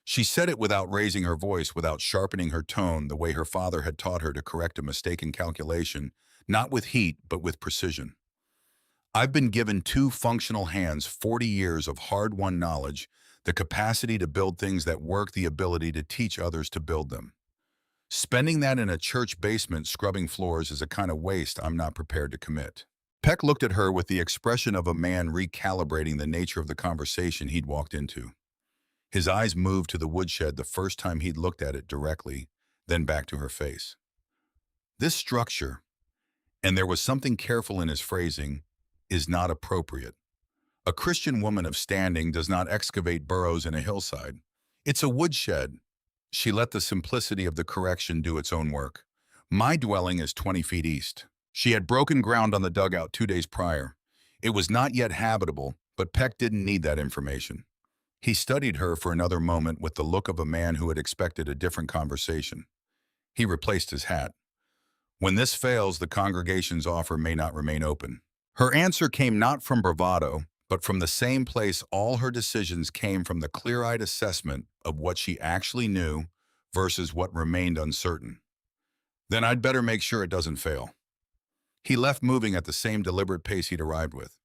A: She said it without raising her voice, without sharpening her tone, the way her father had taught her to correct a mistaken calculation, not with heat, but with precision. I've been given two functional hands, 40 years of hard-won knowledge, the capacity to build things that work, the ability to teach others to build them. Spending that in a church basement scrubbing floors is a kind of waste I'm not prepared to commit. Peck looked at her with the expression of a man recalibrating the nature of the conversation he'd walked into. His eyes moved to the woodshed the first time he'd looked at it directly, then back to her face. This structure, and there was something careful in his phrasing, is not appropriate. A Christian woman of standing does not excavate burrows in a hillside. It's a woodshed. She let the simplicity of the correction do its own work. My dwelling is 20 feet east. She had broken ground on the dugout 2 days prior. It was not yet habitable, but Peck didn't need that information. He studied her for another moment with the look of a man who had expected a different conversation. He replaced his hat. When this fails, the congregation's offer may not remain open. Her answer came not from bravado, but from the same place all her decisions came, from the clear-eyed assessment of what she actually knew versus what remained uncertain. Then I'd better make sure it doesn't fail. He left, moving at the same deliberate pace he'd arrived with.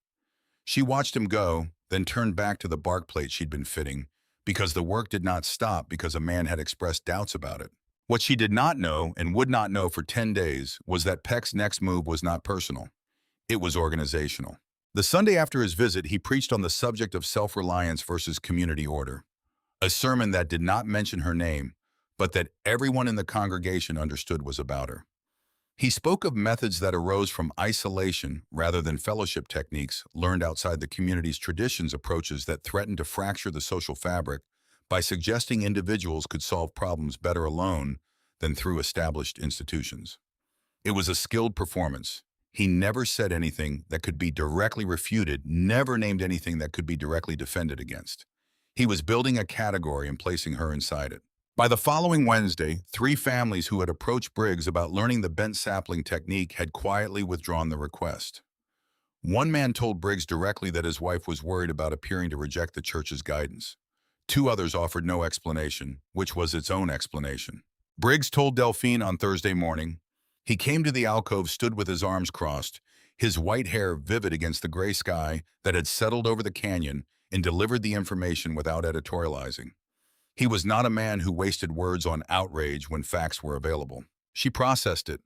A: She watched him go, then turned back to the bark plate she'd been fitting, because the work did not stop because a man had expressed doubts about it. What she did not know, and would not know for 10 days, was that Peck's next move was not personal. It was organizational. The Sunday after his visit, he preached on the subject of self-reliance versus community order, a sermon that did not mention her name, but that everyone in the congregation understood was about her. He spoke of methods that arose from isolation rather than fellowship techniques learned outside the community's traditions, approaches that threatened to fracture the social fabric by suggesting individuals could solve problems better alone than through established institutions. It was a skilled performance. He never said anything that could be directly refuted, never named anything that could be directly defended against. He was building a category and placing her inside it. By the following Wednesday, 3 families who had approached Briggs about learning the bent sapling technique had quietly withdrawn the request. One man told Briggs directly that his wife was worried about appearing to reject the church's guidance. 2 others offered no explanation, which was its own explanation. Briggs told Delphine on Thursday morning. He came to the alcove, stood with his arms crossed, his white hair vivid against the gray sky that had settled over the canyon, and delivered the information without editorializing. He was not a man who wasted words on outrage when facts were available. She processed it.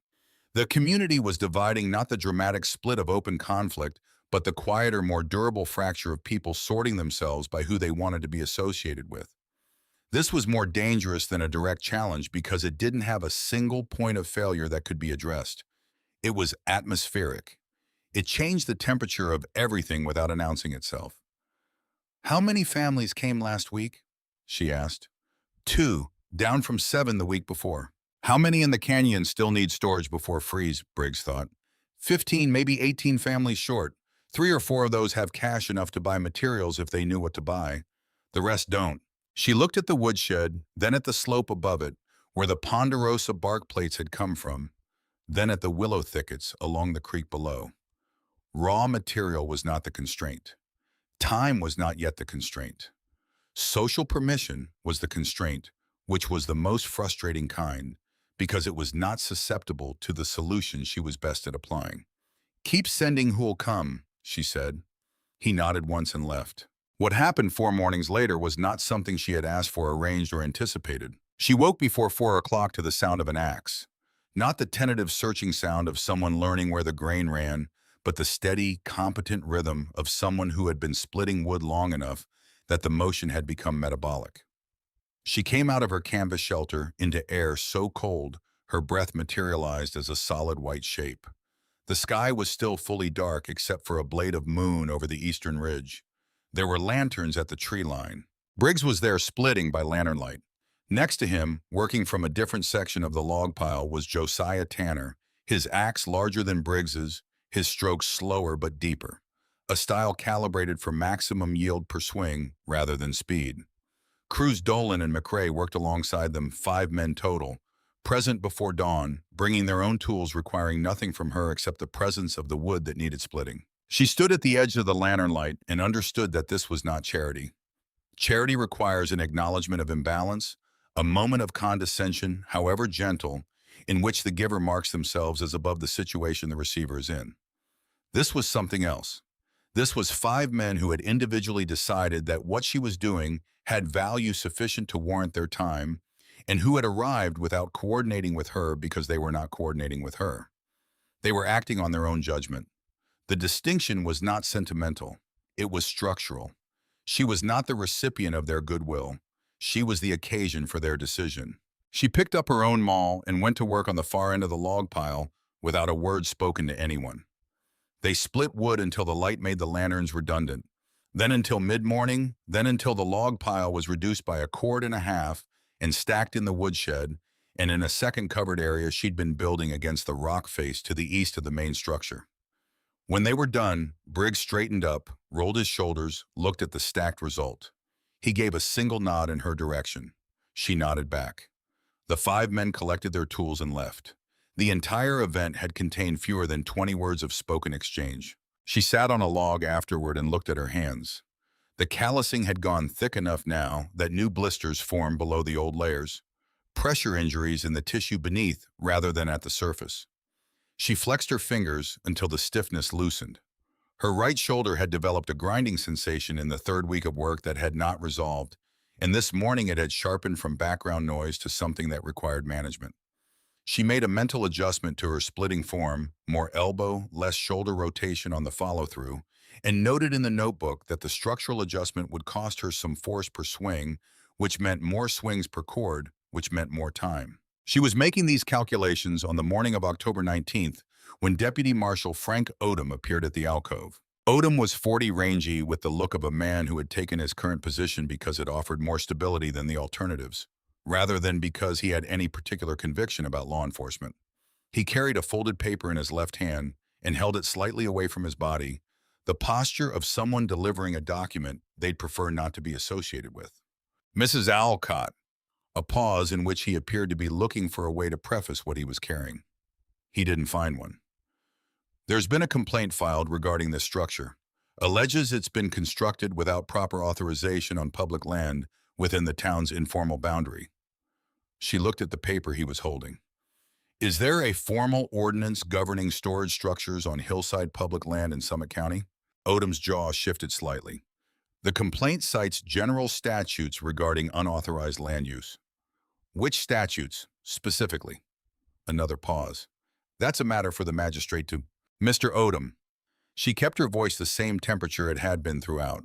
A: The community was dividing, not the dramatic split of open conflict, but the quieter, more durable fracture of people sorting themselves by who they wanted to be associated with. This was more dangerous than a direct challenge because it didn't have a single point of failure that could be addressed. It was atmospheric. It changed the temperature of everything without announcing itself. "How many families came last week?" she asked. 2, down from 7 the week before. How many in the canyon still need storage before freeze, Briggs thought. 15, maybe 18 families short. 3 or 4 of those have cash enough to buy materials if they knew what to buy. The rest don't. She looked at the woodshed, then at the slope above it, where the ponderosa bark plates had come from, then at the willow thickets along the creek below. Raw material was not the constraint. Time was not yet the constraint. Social permission was the constraint, which was the most frustrating kind, because it was not susceptible to the solution she was best at applying. "Keep sending who'll come," she said. He nodded once and left. What happened 4 mornings later was not something she had asked for, arranged, or anticipated. She woke before 4 o'clock to the sound of an axe. Not the tentative searching sound of someone learning where the grain ran, but the steady, competent rhythm of someone who had been splitting wood long enough that the motion had become metabolic. She came out of her canvas shelter into air so cold her breath materialized as a solid white shape. The sky was still fully dark except for a blade of moon over the eastern ridge. There were lanterns at the tree line. Briggs was there, splitting by lantern light. Next to him, working from a different section of the log pile, was Josiah Tanner, his axe larger than Briggs's, his strokes slower but deeper, a style calibrated for maximum yield per swing rather than speed. Cruz Dolan and McRae worked alongside them, 5 men total, present before dawn, bringing their own tools, requiring nothing from her except the presence of the wood that needed splitting. She stood at the edge of the lantern light and understood that this was not charity. Charity requires an acknowledgement of imbalance, a moment of condescension, however gentle, in which the giver marks themselves as above the situation the receiver is in. This was something else. This was 5 men who had individually decided that what she was doing had value sufficient to warrant their time, and who had arrived without coordinating with her because they were not coordinating with her. They were acting on their own judgment. The distinction was not sentimental. It was structural. She was not the recipient of their goodwill. She was the occasion for their decision. She picked up her own maul and went to work on the far end of the log pile without a word spoken to anyone. They split wood until the light made the lanterns redundant, then until mid-morning, then until the log pile was reduced by a cord and a half and stacked in the woodshed, and in a second covered area she'd been building against the rock face to the east of the main structure. When they were done, Briggs straightened up, rolled his shoulders, looked at the stacked result. He gave a single nod in her direction. She nodded back. The 5 men collected their tools and left. The entire event had contained fewer than 20 words of spoken exchange. She sat on a log afterward and looked at her hands. The callousing had gone thick enough now that new blisters formed below the old layers, pressure injuries in the tissue beneath rather than at the surface. She flexed her fingers until the stiffness loosened. Her right shoulder had developed a grinding sensation in the 3rd week of work that had not resolved, and this morning it had sharpened from background noise to something that required management. She made a mental adjustment to her splitting form, more elbow, less shoulder rotation on the follow-through, and noted in the notebook that the structural adjustment would cost her some force per swing, which meant more swings per cord, which meant more time. She was making these calculations on the morning of October 19th when Deputy Marshal Frank Odom appeared at the alcove. Odom was 40, rangy, with the look of a man who had taken his current position because it offered more stability than the alternatives, rather than because he had any particular conviction about law enforcement. He carried a folded paper in his left hand and held it slightly away from his body, the posture of someone delivering a document they'd prefer not to be associated with. Mrs. Alcott, a pause in which he appeared to be looking for a way to preface what he was carrying. He didn't find one. There's been a complaint filed regarding this structure. Alleges it's been constructed without proper authorization on public land within the town's informal boundary. She looked at the paper he was holding. Is there a formal ordinance governing storage structures on hillside public land in Summit County? Odom's jaw shifted slightly. The complaint cites general statutes regarding unauthorized land use. Which statutes, specifically? Another pause. That's a matter for the magistrate to... Mr. Odom. She kept her voice the same temperature it had been throughout.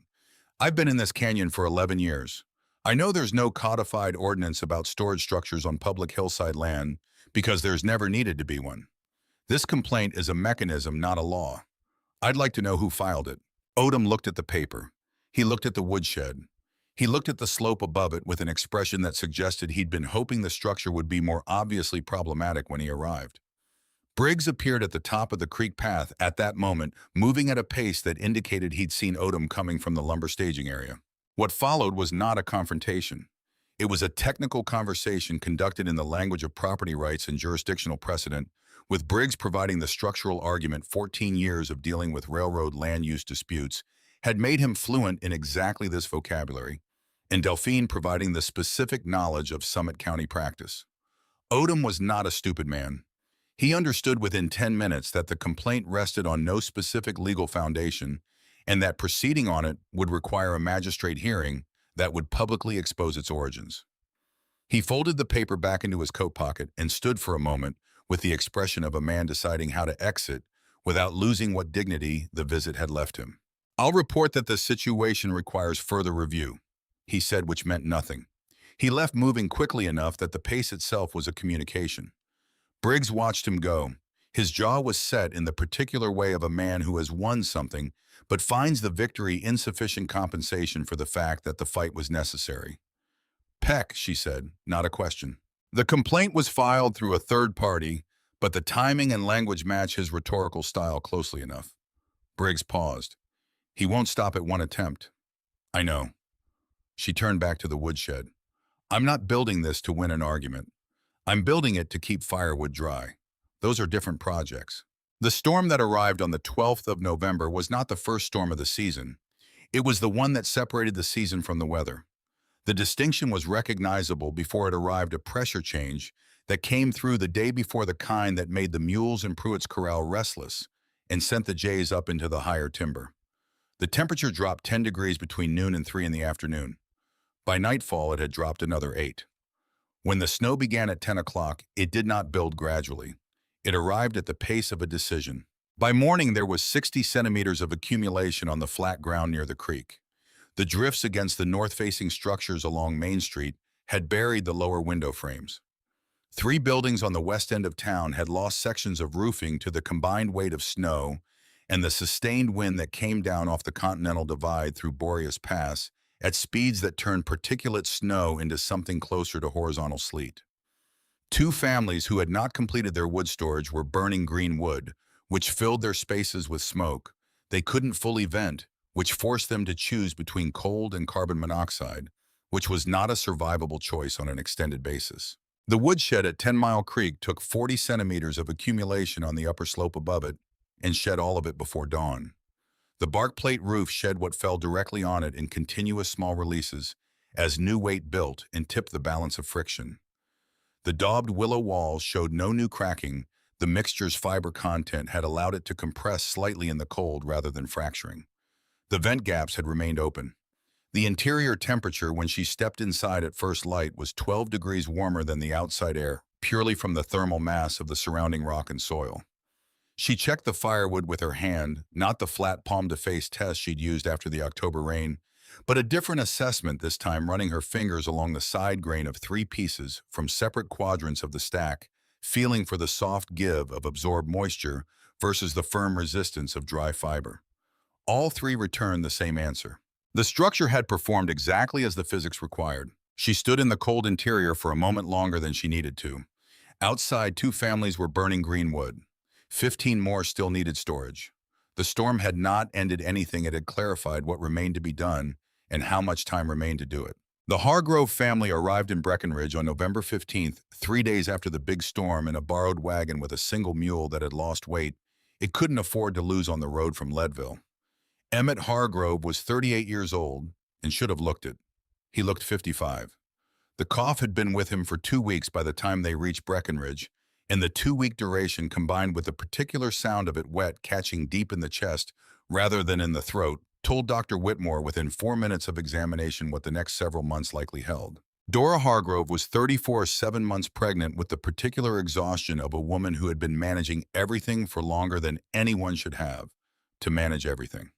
A: I've been in this canyon for 11 years. I know there's no codified ordinance about storage structures on public hillside land because there's never needed to be one. This complaint is a mechanism, not a law. I'd like to know who filed it. Odom looked at the paper. He looked at the woodshed. He looked at the slope above it with an expression that suggested he'd been hoping the structure would be more obviously problematic when he arrived. Briggs appeared at the top of the creek path at that moment, moving at a pace that indicated he'd seen Odom coming from the lumber staging area. What followed was not a confrontation. It was a technical conversation conducted in the language of property rights and jurisdictional precedent, with Briggs providing the structural argument 14 years of dealing with railroad land use disputes had made him fluent in exactly this vocabulary, and Delphine providing the specific knowledge of Summit County practice. Odom was not a stupid man. He understood within 10 minutes that the complaint rested on no specific legal foundation and that proceeding on it would require a magistrate hearing that would publicly expose its origins. He folded the paper back into his coat pocket and stood for a moment with the expression of a man deciding how to exit without losing what dignity the visit had left him. I'll report that the situation requires further review, he said, which meant nothing. He left moving quickly enough that the pace itself was a communication. Briggs watched him go. His jaw was set in the particular way of a man who has won something, but finds the victory insufficient compensation for the fact that the fight was necessary. Peck, she said, not a question. The complaint was filed through a third party, but the timing and language match his rhetorical style closely enough. Briggs paused. He won't stop at one attempt. I know. She turned back to the woodshed. I'm not building this to win an argument. I'm building it to keep Firewood dry. Those are different projects. The storm that arrived on the 12th of November was not the first storm of the season. It was the one that separated the season from the weather. The distinction was recognizable before it arrived, a pressure change that came through the day before, the kind that made the mules in Pruitt's corral restless and sent the jays up into the higher timber. The temperature dropped 10 degrees between noon and 3 in the afternoon. By nightfall, it had dropped another 8. When the snow began at 10 o'clock, it did not build gradually. It arrived at the pace of a decision. By morning, there was 60 centimeters of accumulation on the flat ground near the creek. The drifts against the north-facing structures along Main Street had buried the lower window frames. 3 buildings on the west end of town had lost sections of roofing to the combined weight of snow and the sustained wind that came down off the Continental Divide through Boreas Pass at speeds that turned particulate snow into something closer to horizontal sleet. 2 families who had not completed their wood storage were burning green wood, which filled their spaces with smoke. They couldn't fully vent, which forced them to choose between cold and carbon monoxide, which was not a survivable choice on an extended basis. The woodshed at 10 Mile Creek took 40 centimeters of accumulation on the upper slope above it and shed all of it before dawn. The bark plate roof shed what fell directly on it in continuous small releases as new weight built and tipped the balance of friction. The daubed willow walls showed no new cracking. The mixture's fiber content had allowed it to compress slightly in the cold rather than fracturing. The vent gaps had remained open. The interior temperature when she stepped inside at first light was 12 degrees warmer than the outside air, purely from the thermal mass of the surrounding rock and soil. She checked the firewood with her hand, not the flat palm-to-face test she'd used after the October rain, But a different assessment this time, running her fingers along the side grain of three pieces from separate quadrants of the stack, feeling for the soft give of absorbed moisture versus the firm resistance of dry fiber. All three returned the same answer. The structure had performed exactly as the physics required. She stood in the cold interior for a moment longer than she needed to. Outside, two families were burning green wood. 15 more still needed storage. The storm had not ended anything. It had clarified what remained to be done and how much time remained to do it. The Hargrove family arrived in Breckenridge on November 15th, 3 days after the big storm, in a borrowed wagon with a single mule that had lost weight it couldn't afford to lose on the road from Leadville. Emmett Hargrove was 38 years old and should have looked it. He looked 55. The cough had been with him for 2 weeks by the time they reached Breckenridge, and the 2-week duration, combined with the particular sound of it wet catching deep in the chest rather than in the throat, told Dr. Whitmore within 4 minutes of examination what the next several months likely held. Dora Hargrove was 34, 7 months pregnant, with the particular exhaustion of a woman who had been managing everything for longer than anyone should have to manage everything.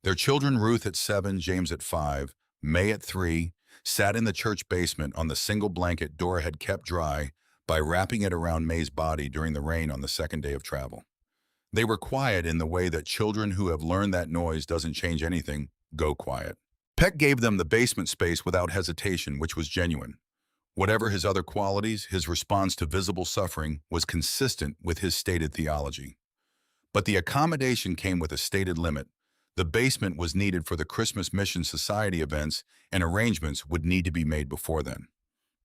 A: Their children, Ruth at 7, James at 5, May at 3, sat in the church basement on the single blanket Dora had kept dry by wrapping it around May's body during the rain on the second day of travel. They were quiet in the way that children who have learned that noise doesn't change anything go quiet. Peck gave them the basement space without hesitation, which was genuine. Whatever his other qualities, his response to visible suffering was consistent with his stated theology. But the accommodation came with a stated limit. The basement was needed for the Christmas Mission Society events, and arrangements would need to be made before then.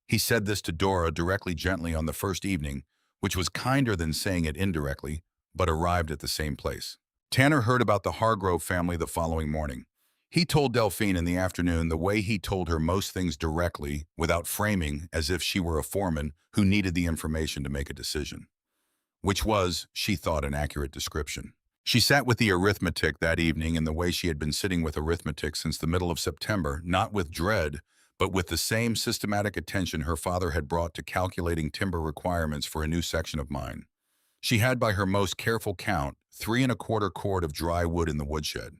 A: He said this to Dora directly, gently, on the first evening, which was kinder than saying it indirectly, but arrived at the same place. Tanner heard about the Hargrove family the following morning. He told Delphine in the afternoon the way he told her most things, directly, without framing, as if she were a foreman who needed the information to make a decision. Which was, she thought, an accurate description. She sat with the arithmetic that evening in the way she had been sitting with arithmetic since the middle of September, not with dread, but with the same systematic attention her father had brought to calculating timber requirements for a new section of mine. She had, by her most careful count, 3¼ cord of dry wood in the woodshed.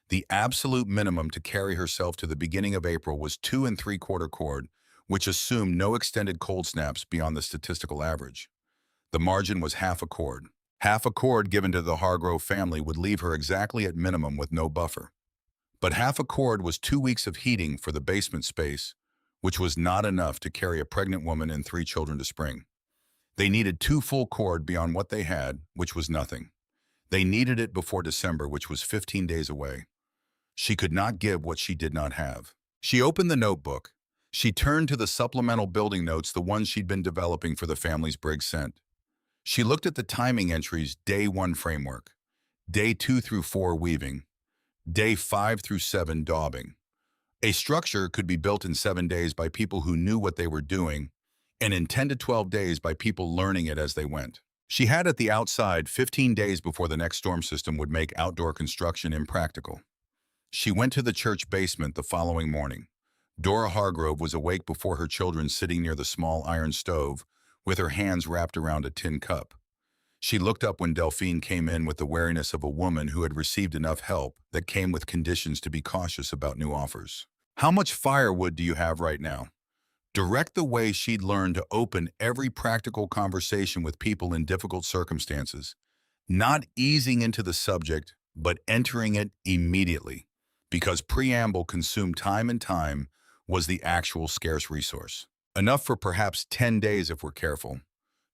A: The absolute minimum to carry herself to the beginning of April was 2¾ cord, which assumed no extended cold snaps beyond the statistical average. The margin was ½ a cord. ½ a cord given to the Hargrove family would leave her exactly at minimum with no buffer. But ½ a cord was 2 weeks of heating for the basement space, which was not enough to carry a pregnant woman and 3 children to spring. They needed 2 full cord beyond what they had, which was nothing. They needed it before December, which was 15 days away. She could not give what she did not have. She opened the notebook. She turned to the supplemental building notes, the ones she'd been developing for the family's Briggs sent. She looked at the timing entries: Day 1 framework, Day 2 through 4 weaving, Day 5 through 7 daubing. A structure could be built in 7 days by people who knew what they were doing, and in 10 to 12 days by people learning it as they went. She had at the outside 15 days before the next storm system would make outdoor construction impractical. She went to the church basement the following morning. Dora Hargrove was awake before her children, sitting near the small iron stove, with her hands wrapped around a tin cup. She looked up when Delphine came in with the wariness of a woman who had received enough help that came with conditions to be cautious about new offers. How much firewood do you have right now? Direct the way she'd learned to open every practical conversation with people in difficult circumstances, not easing into the subject, but entering it immediately, because preamble, consumed time and time, was the actual scarce resource. Enough for perhaps 10 days if we're careful.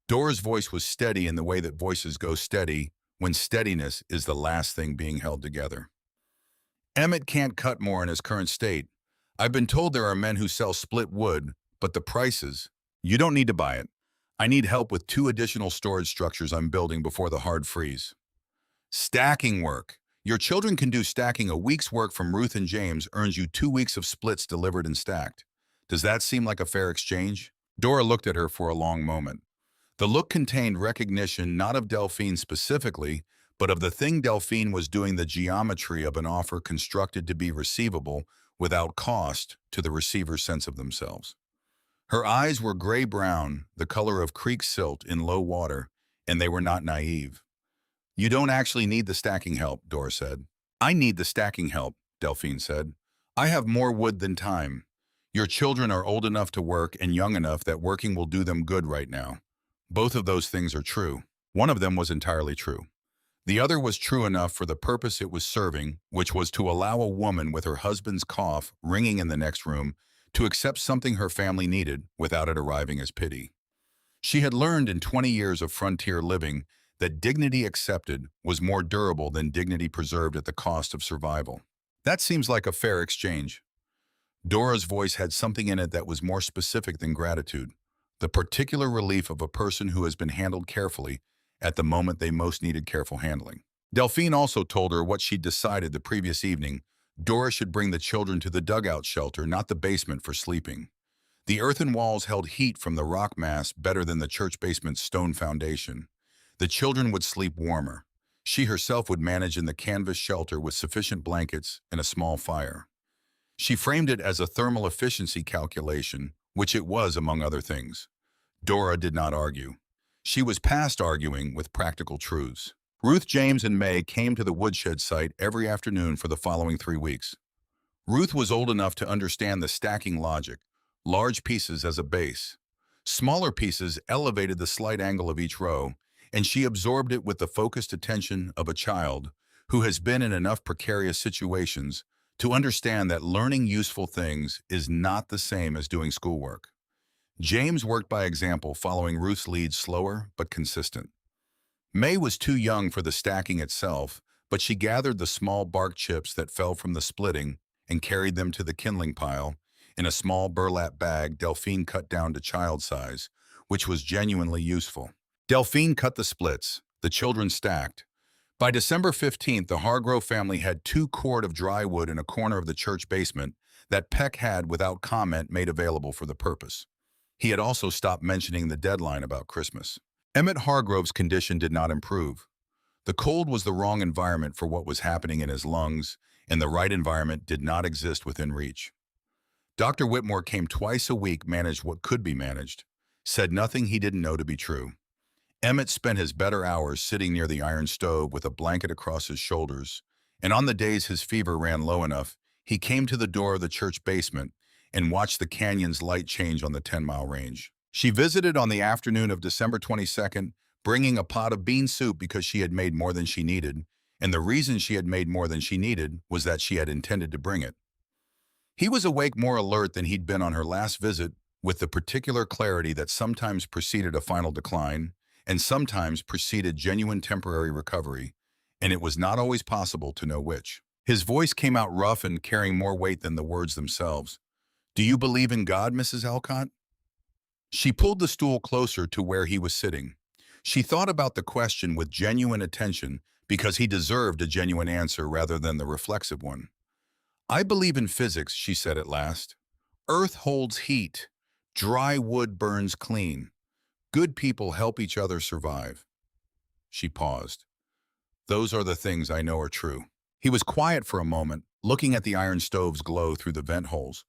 A: Dora's voice was steady in the way that voices go steady when steadiness is the last thing being held together. Emmett can't cut more in his current state. I've been told there are men who sell split wood, but the prices, you don't need to buy it. I need help with 2 additional storage structures I'm building before the hard freeze. Stacking work. Your children can do stacking. A week's work from Ruth and James earns you 2 weeks of splits delivered and stacked. Does that seem like a fair exchange? Dora looked at her for a long moment. The look contained recognition not of Delphine specifically, but of the thing Delphine was doing, the geometry of an offer constructed to be receivable without cost to the receiver's sense of themselves. Her eyes were gray-brown, the color of creek silt in low water, and they were not naive. You don't actually need the stacking help, Dora said. I need the stacking help, Delphine said. I have more wood than time. Your children are old enough to work and young enough that working will do them good right now. Both of those things are true. One of them was entirely true. The other was true enough for the purpose it was serving, which was to allow a woman with her husband's cough ringing in the next room to accept something her family needed without it arriving as pity. She had learned in 20 years of frontier living that dignity accepted was more durable than dignity preserved at the cost of survival. That seems like a fair exchange. Dora's voice had something in it that was more specific than gratitude, the particular relief of a person who has been handled carefully at the moment they most needed careful handling. Delphine also told her what she'd decided the previous evening. Dora should bring the children to the dugout shelter, not the basement, for sleeping. The earthen walls held heat from the rock mass better than the church basement's stone foundation. The children would sleep warmer. She herself would manage in the canvas shelter with sufficient blankets and a small fire. She framed it as a thermal efficiency calculation, which it was among other things. Dora did not argue. She was past arguing with practical truths. Ruth, James, and May came to the woodshed site every afternoon for the following 3 weeks. Ruth was old enough to understand the stacking logic, large pieces as a base. Smaller pieces elevated the slight angle of each row, and she absorbed it with the focused attention of a child who has been in enough precarious situations to understand that learning useful things is not the same as doing schoolwork. James worked by example, following Ruth's lead, slower but consistent. May was too young for the stacking itself, but she gathered the small bark chips that fell from the splitting and carried them to the kindling pile in a small burlap bag Delphine cut down to child size, which was genuinely useful. Delphine cut the splits. The children stacked. By December 15th, the Hargrove family had 2 cord of dry wood in a corner of the church basement that Peck had, without comment, made available for the purpose. He had also stopped mentioning the deadline about Christmas. Emmett Hargrove's condition did not improve. The cold was the wrong environment for what was happening in his lungs, and the right environment did not exist within reach. Dr. Whitmore came twice a week, managed what could be managed, said nothing he didn't know to be true. Emmett spent his better hours sitting near the iron stove with a blanket across his shoulders, and on the days his fever ran low enough, he came to the door of the church basement and watched the canyon's light change on the 10-mile range. She visited on the afternoon of December 22nd, bringing a pot of bean soup because she had made more than she needed, and the reason she had made more than she needed was that she had intended to bring it. He was awake, more alert than he'd been on her last visit, with the particular clarity that sometimes preceded a final decline and sometimes preceded genuine temporary recovery, and it was not always possible to know which. His voice came out rough and carrying more weight than the words themselves. "Do you believe in God, Mrs. Alcott?" She pulled the stool closer to where he was sitting. She thought about the question with genuine attention because he deserved a genuine answer rather than the reflexive one. "I believe in physics," she said at last. "Earth holds heat. Dry wood burns clean. Good people help each other survive." She paused. "Those are the things I know are true." He was quiet for a moment, looking at the iron stove's glow through the vent holes,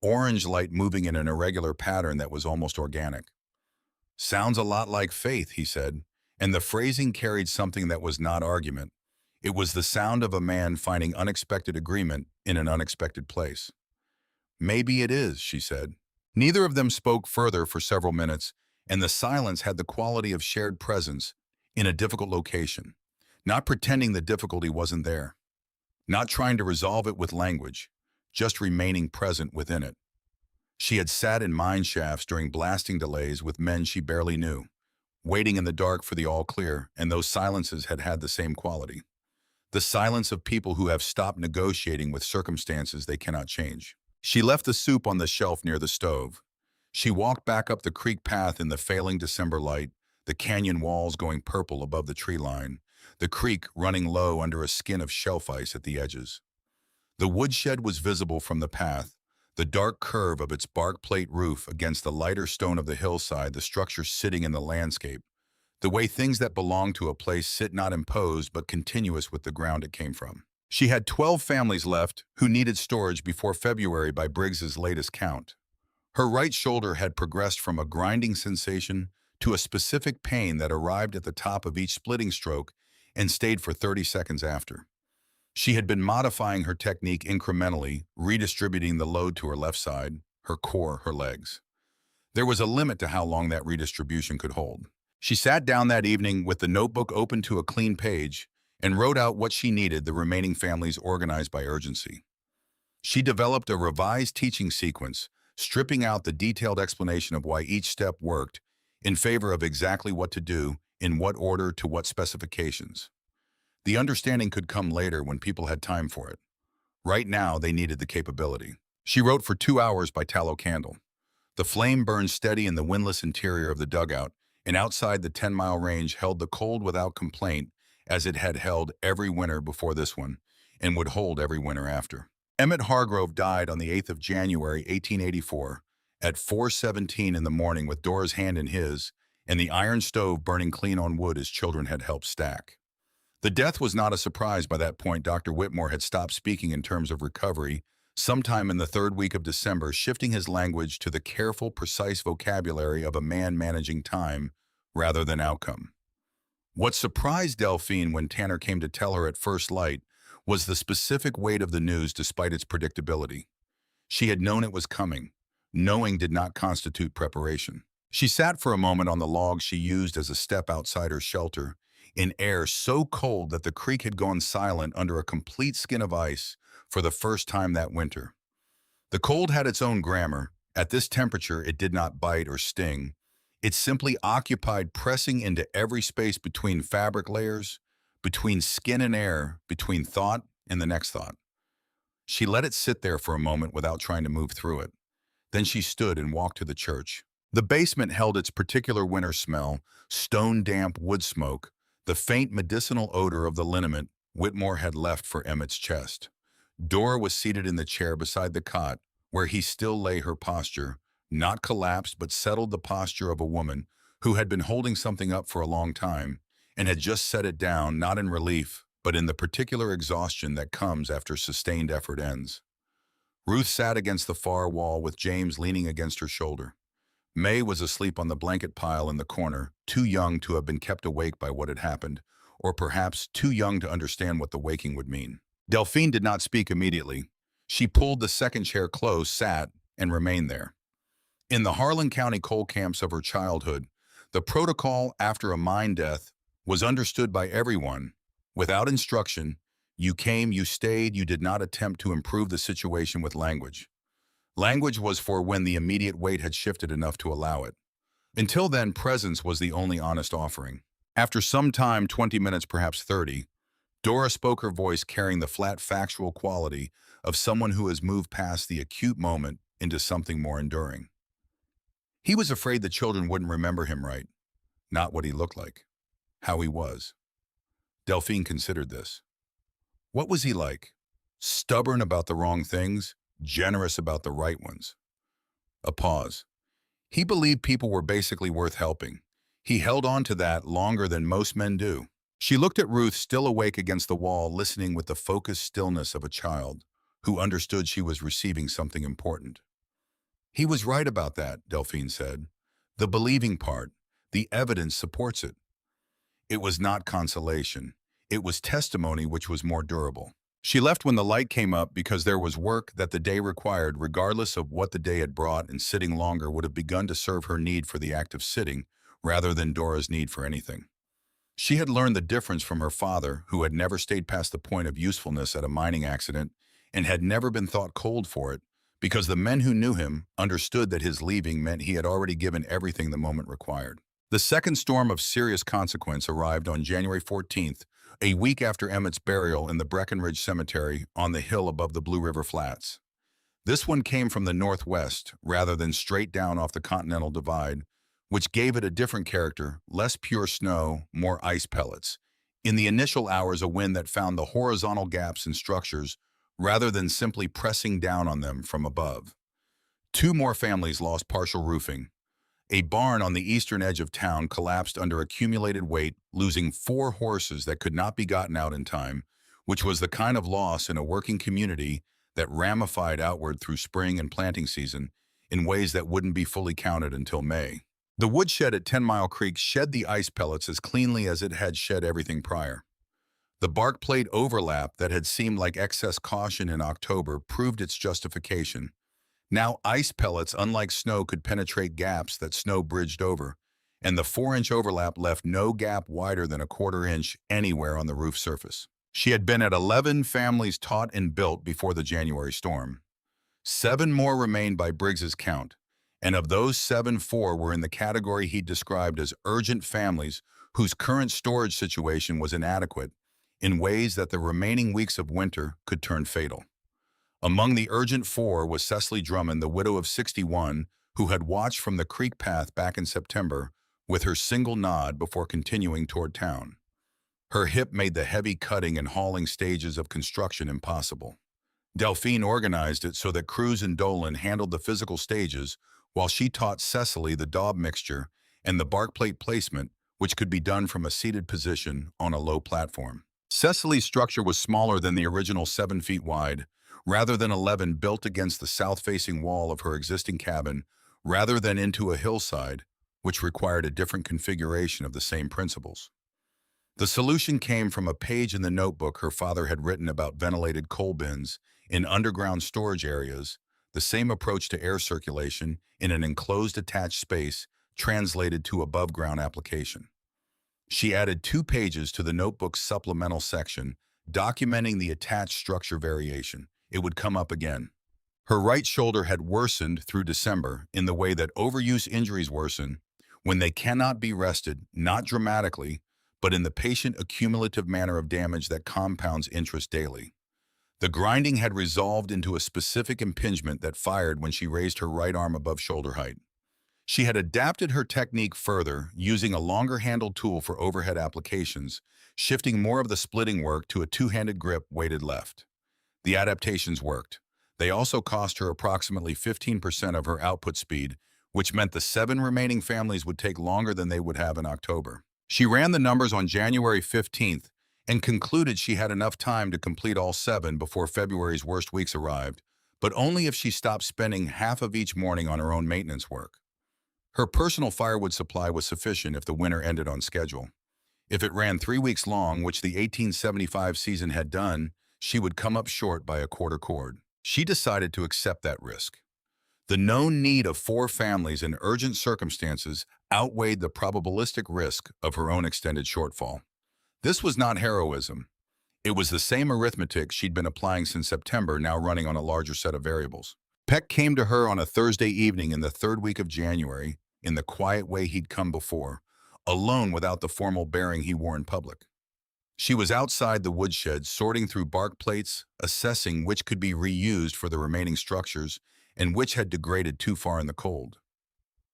A: orange light moving in an irregular pattern that was almost organic. "Sounds a lot like faith," he said, and the phrasing carried something that was not argument. It was the sound of a man finding unexpected agreement in an unexpected place. "Maybe it is," she said. Neither of them spoke further for several minutes, and the silence had the quality of shared presence in a difficult location, not pretending the difficulty wasn't there, not trying to resolve it with language, just remaining present within it. She had sat in mine shafts during blasting delays with men she barely knew, waiting in the dark for the all clear, and those silences had had the same quality. The silence of people who have stopped negotiating with circumstances they cannot change. She left the soup on the shelf near the stove. She walked back up the creek path in the failing December light, the canyon walls going purple above the tree line, the creek running low under a skin of shelf ice at the edges. The woodshed was visible from the path, the dark curve of its bark plate roof against the lighter stone of the hillside, the structure sitting in the landscape, the way things that belong to a place sit, not imposed but continuous with the ground it came from. She had 12 families left who needed storage before February by Briggs's latest count. Her right shoulder had progressed from a grinding sensation to a specific pain that arrived at the top of each splitting stroke and stayed for 30 seconds after. She had been modifying her technique incrementally, redistributing the load to her left side, her core, her legs. There was a limit to how long that redistribution could hold. She sat down that evening with the notebook open to a clean page and wrote out what she needed, the remaining families organized by urgency. She developed a revised teaching sequence, stripping out the detailed explanation of why each step worked in favor of exactly what to do, in what order, to what specifications. The understanding could come later when people had time for it. Right now, they needed the capability. She wrote for 2 hours by tallow candle. The flame burned steady in the windless interior of the dugout, and outside the 10-mile range held the cold without complaint, as it had held every winter before this one, and would hold every winter after. Emmett Hargrove died on the 8th of January, 1884, at 4:17 in the morning, with Dora's hand in his, and the iron stove burning clean on wood his children had helped stack. The death was not a surprise. By that point, Dr. Whitmore had stopped speaking in terms of recovery, sometime in the third week of December, shifting his language to the careful, precise vocabulary of a man managing time rather than outcome. What surprised Delphine when Tanner came to tell her at first light was the specific weight of the news despite its predictability. She had known it was coming. Knowing did not constitute preparation. She sat for a moment on the log she used as a step outside her shelter, in air so cold that the creek had gone silent under a complete skin of ice for the first time that winter. The cold had its own grammar. At this temperature, it did not bite or sting. It simply occupied, pressing into every space between fabric layers, between skin and air, between thought and the next thought. She let it sit there for a moment without trying to move through it. Then she stood and walked to the church. The basement held its particular winter smell, stone-damp wood smoke, the faint medicinal odor of the liniment Whitmore had left for Emmett's chest. Dora was seated in the chair beside the cot, where he still lay, her posture, not collapsed but settled, the posture of a woman who had been holding something up for a long time and had just set it down, not in relief, but in the particular exhaustion that comes after sustained effort ends. Ruth sat against the far wall with James leaning against her shoulder. May was asleep on the blanket pile in the corner, too young to have been kept awake by what had happened, or perhaps too young to understand what the waking would mean. Delphine did not speak immediately. She pulled the second chair close, sat, and remained there. In the Harlan County coal camps of her childhood, the protocol after a mine death was understood by everyone. Without instruction, you came, you stayed, you did not attempt to improve the situation with language. Language was for when the immediate weight had shifted enough to allow it. Until then, presence was the only honest offering. After some time, 20 minutes, perhaps 30, Dora spoke, her voice carrying the flat, factual quality of someone who has moved past the acute moment into something more enduring. He was afraid the children wouldn't remember him right, not what he looked like, how he was. Delphine considered this. What was he like? Stubborn about the wrong things, generous about the right ones. A pause. He believed people were basically worth helping. He held on to that longer than most men do. She looked at Ruth, still awake against the wall, listening with the focused stillness of a child who understood she was receiving something important. He was right about that, Delphine said. The believing part, the evidence supports it. It was not consolation. It was testimony, which was more durable. She left when the light came up because there was work that the day required, regardless of what the day had brought, and sitting longer would have begun to serve her need for the act of sitting rather than Dora's need for anything. She had learned the difference from her father, who had never stayed past the point of usefulness at a mining accident and had never been thought cold for it, because the men who knew him understood that his leaving meant he had already given everything the moment required. The second storm of serious consequence arrived on January 14th, a week after Emmett's burial in the Breckenridge Cemetery on the hill above the Blue River Flats. This one came from the northwest rather than straight down off the Continental Divide, which gave it a different character, less pure snow, more ice pellets. In the initial hours, a wind that found the horizontal gaps in structures rather than simply pressing down on them from above. 2 more families lost partial roofing. A barn on the eastern edge of town collapsed under accumulated weight, losing 4 horses that could not be gotten out in time, which was the kind of loss in a working community that ramified outward through spring and planting season in ways that wouldn't be fully counted until May. The woodshed at 10 Mile Creek shed the ice pellets as cleanly as it had shed everything prior. The bark plate overlap that had seemed like excess caution in October proved its justification. Now ice pellets, unlike snow, could penetrate gaps that snow bridged over, and the 4-inch overlap left no gap wider than a quarter inch anywhere on the roof surface. She had been at 11 families taught and built before the January storm. 7 more remained by Briggs's count, and of those 7, 4 were in the category he described as urgent families whose current storage situation was inadequate in ways that the remaining weeks of winter could turn fatal. Among the urgent 4 was Cecily Drummond, the widow of 61, who had watched from the creek path back in September with her single nod before continuing toward town. Her hip made the heavy cutting and hauling stages of construction impossible. Delphine organized it so that Cruz and Dolan handled the physical stages while she taught Cecily the daub mixture and the bark plate placement, which could be done from a seated position on a low platform. Cecily's structure was smaller than the original 7 feet wide, rather than 11 built against the south-facing wall of her existing cabin, rather than into a hillside, which required a different configuration of the same principles. The solution came from a page in the notebook her father had written about ventilated coal bins in underground storage areas, the same approach to air circulation in an enclosed attached space translated to above-ground application. She added 2 pages to the notebook's supplemental section, documenting the attached structure variation. It would come up again. Her right shoulder had worsened through December in the way that overuse injuries worsen when they cannot be rested, not dramatically, but in the patient accumulative manner of damage that compounds interest daily. The grinding had resolved into a specific impingement that fired when she raised her right arm above shoulder height. She had adapted her technique further, using a longer-handled tool for overhead applications, shifting more of the splitting work to a 2-handed grip weighted left. The adaptations worked. They also cost her approximately 15% of her output speed, which meant the 7 remaining families would take longer than they would have in October. She ran the numbers on January 15th and concluded she had enough time to complete all 7 before February's worst weeks arrived, but only if she stopped spending half of each morning on her own maintenance work. Her personal firewood supply was sufficient if the winter ended on schedule. If it ran 3 weeks long, which the 1875 season had done, she would come up short by a quarter cord. She decided to accept that risk. The known need of 4 families in urgent circumstances outweighed the probabilistic risk of her own extended shortfall. This was not heroism. It was the same arithmetic she'd been applying since September, now running on a larger set of variables. Peck came to her on a Thursday evening in the 3rd week of January, in the quiet way he'd come before, alone without the formal bearing he wore in public. She was outside the woodshed, sorting through bark plates, assessing which could be reused for the remaining structures and which had degraded too far in the cold.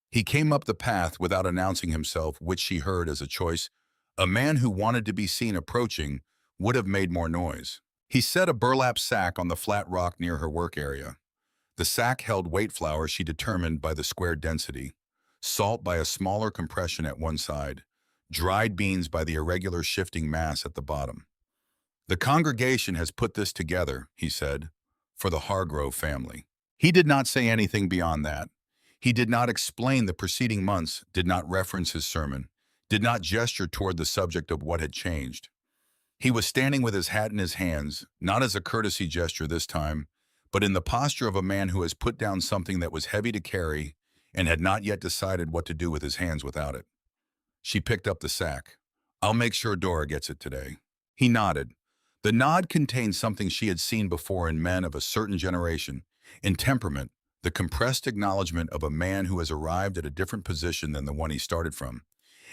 A: He came up the path without announcing himself, which she heard as a choice. A man who wanted to be seen approaching would have made more noise. He set a burlap sack on the flat rock near her work area. The sack held wheat flour she determined by the square density, salt by a smaller compression at one side, dried beans by the irregular shifting mass at the bottom. "The congregation has put this together," he said, "for the Hargrove family." He did not say anything beyond that. He did not explain the preceding months, did not reference his sermon, did not gesture toward the subject of what had changed. He was standing with his hat in his hands, not as a courtesy gesture this time, but in the posture of a man who has put down something that was heavy to carry and had not yet decided what to do with his hands without it. She picked up the sack. "I'll make sure Dora gets it today." He nodded. The nod contained something she had seen before in men of a certain generation, in temperament, the compressed acknowledgement of a man who has arrived at a different position than the one he started from,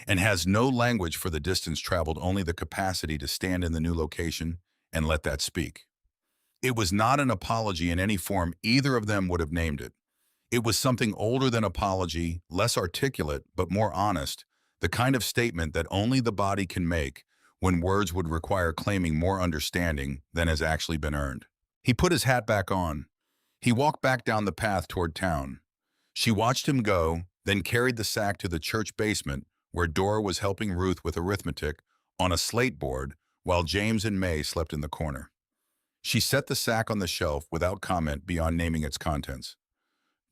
A: and has no language for the distance traveled, only the capacity to stand in the new location and let that speak. It was not an apology in any form either of them would have named it. It was something older than apology, less articulate, but more honest, the kind of statement that only the body can make when words would require claiming more understanding than has actually been earned. He put his hat back on. He walked back down the path toward town. She watched him go, then carried the sack to the church basement where Dora was helping Ruth with arithmetic on a slate board while James and May slept in the corner. She set the sack on the shelf without comment beyond naming its contents.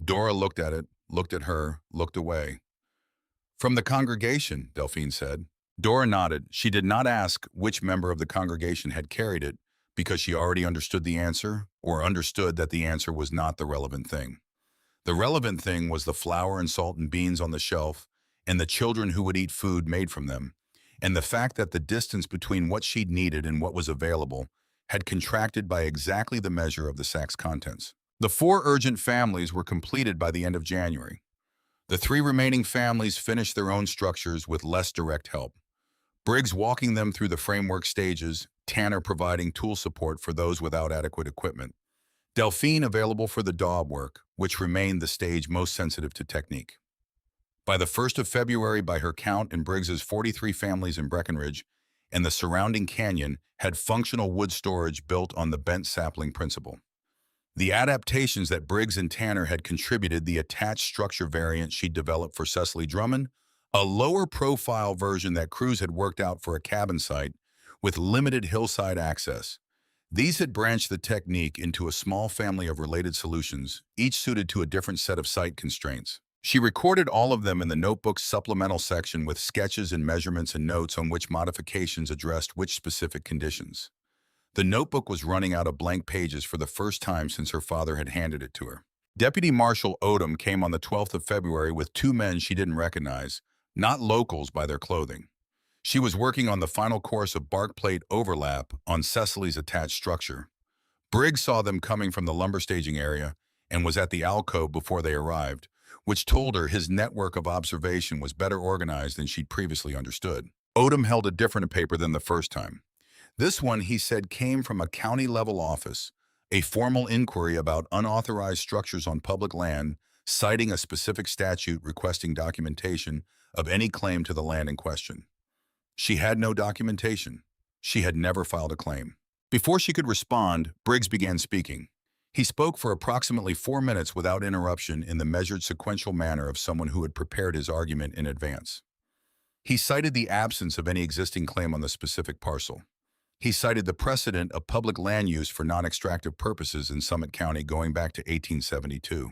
A: Dora looked at it, looked at her, looked away. "From the congregation," Delphine said. Dora nodded. She did not ask which member of the congregation had carried it because she already understood the answer or understood that the answer was not the relevant thing. The relevant thing was the flour and salt and beans on the shelf and the children who would eat food made from them, and the fact that the distance between what she'd needed and what was available had contracted by exactly the measure of the sack's contents. The 4 urgent families were completed by the end of January. The 3 remaining families finished their own structures with less direct help. Briggs walking them through the framework stages, Tanner providing tool support for those without adequate equipment, Delphine available for the daub work, which remained the stage most sensitive to technique. By the 1st of February, by her count, in Briggs's 43 families in Breckenridge and the surrounding canyon had functional wood storage built on the bent sapling principle. The adaptations that Briggs and Tanner had contributed, the attached structure variant she'd developed for Cecily Drummond, a lower profile version that crews had worked out for a cabin site with limited hillside access. These had branched the technique into a small family of related solutions, each suited to a different set of site constraints. She recorded all of them in the notebook's supplemental section with sketches and measurements and notes on which modifications addressed which specific conditions. The notebook was running out of blank pages for the first time since her father had handed it to her. Deputy Marshal Odom came on the 12th of February with 2 men she didn't recognize, not locals by their clothing. She was working on the final course of bark plate overlap on Cecily's attached structure. Briggs saw them coming from the lumber staging area and was at the alcove before they arrived, which told her his network of observation was better organized than she'd previously understood. Odom held a different paper than the first time. This one, he said, came from a county-level office, a formal inquiry about unauthorized structures on public land, citing a specific statute requesting documentation of any claim to the land in question. She had no documentation. She had never filed a claim. Before she could respond, Briggs began speaking. He spoke for approximately 4 minutes without interruption in the measured sequential manner of someone who had prepared his argument in advance. He cited the absence of any existing claim on the specific parcel. He cited the precedent of public land use for non-extractive purposes in Summit County going back to 1872.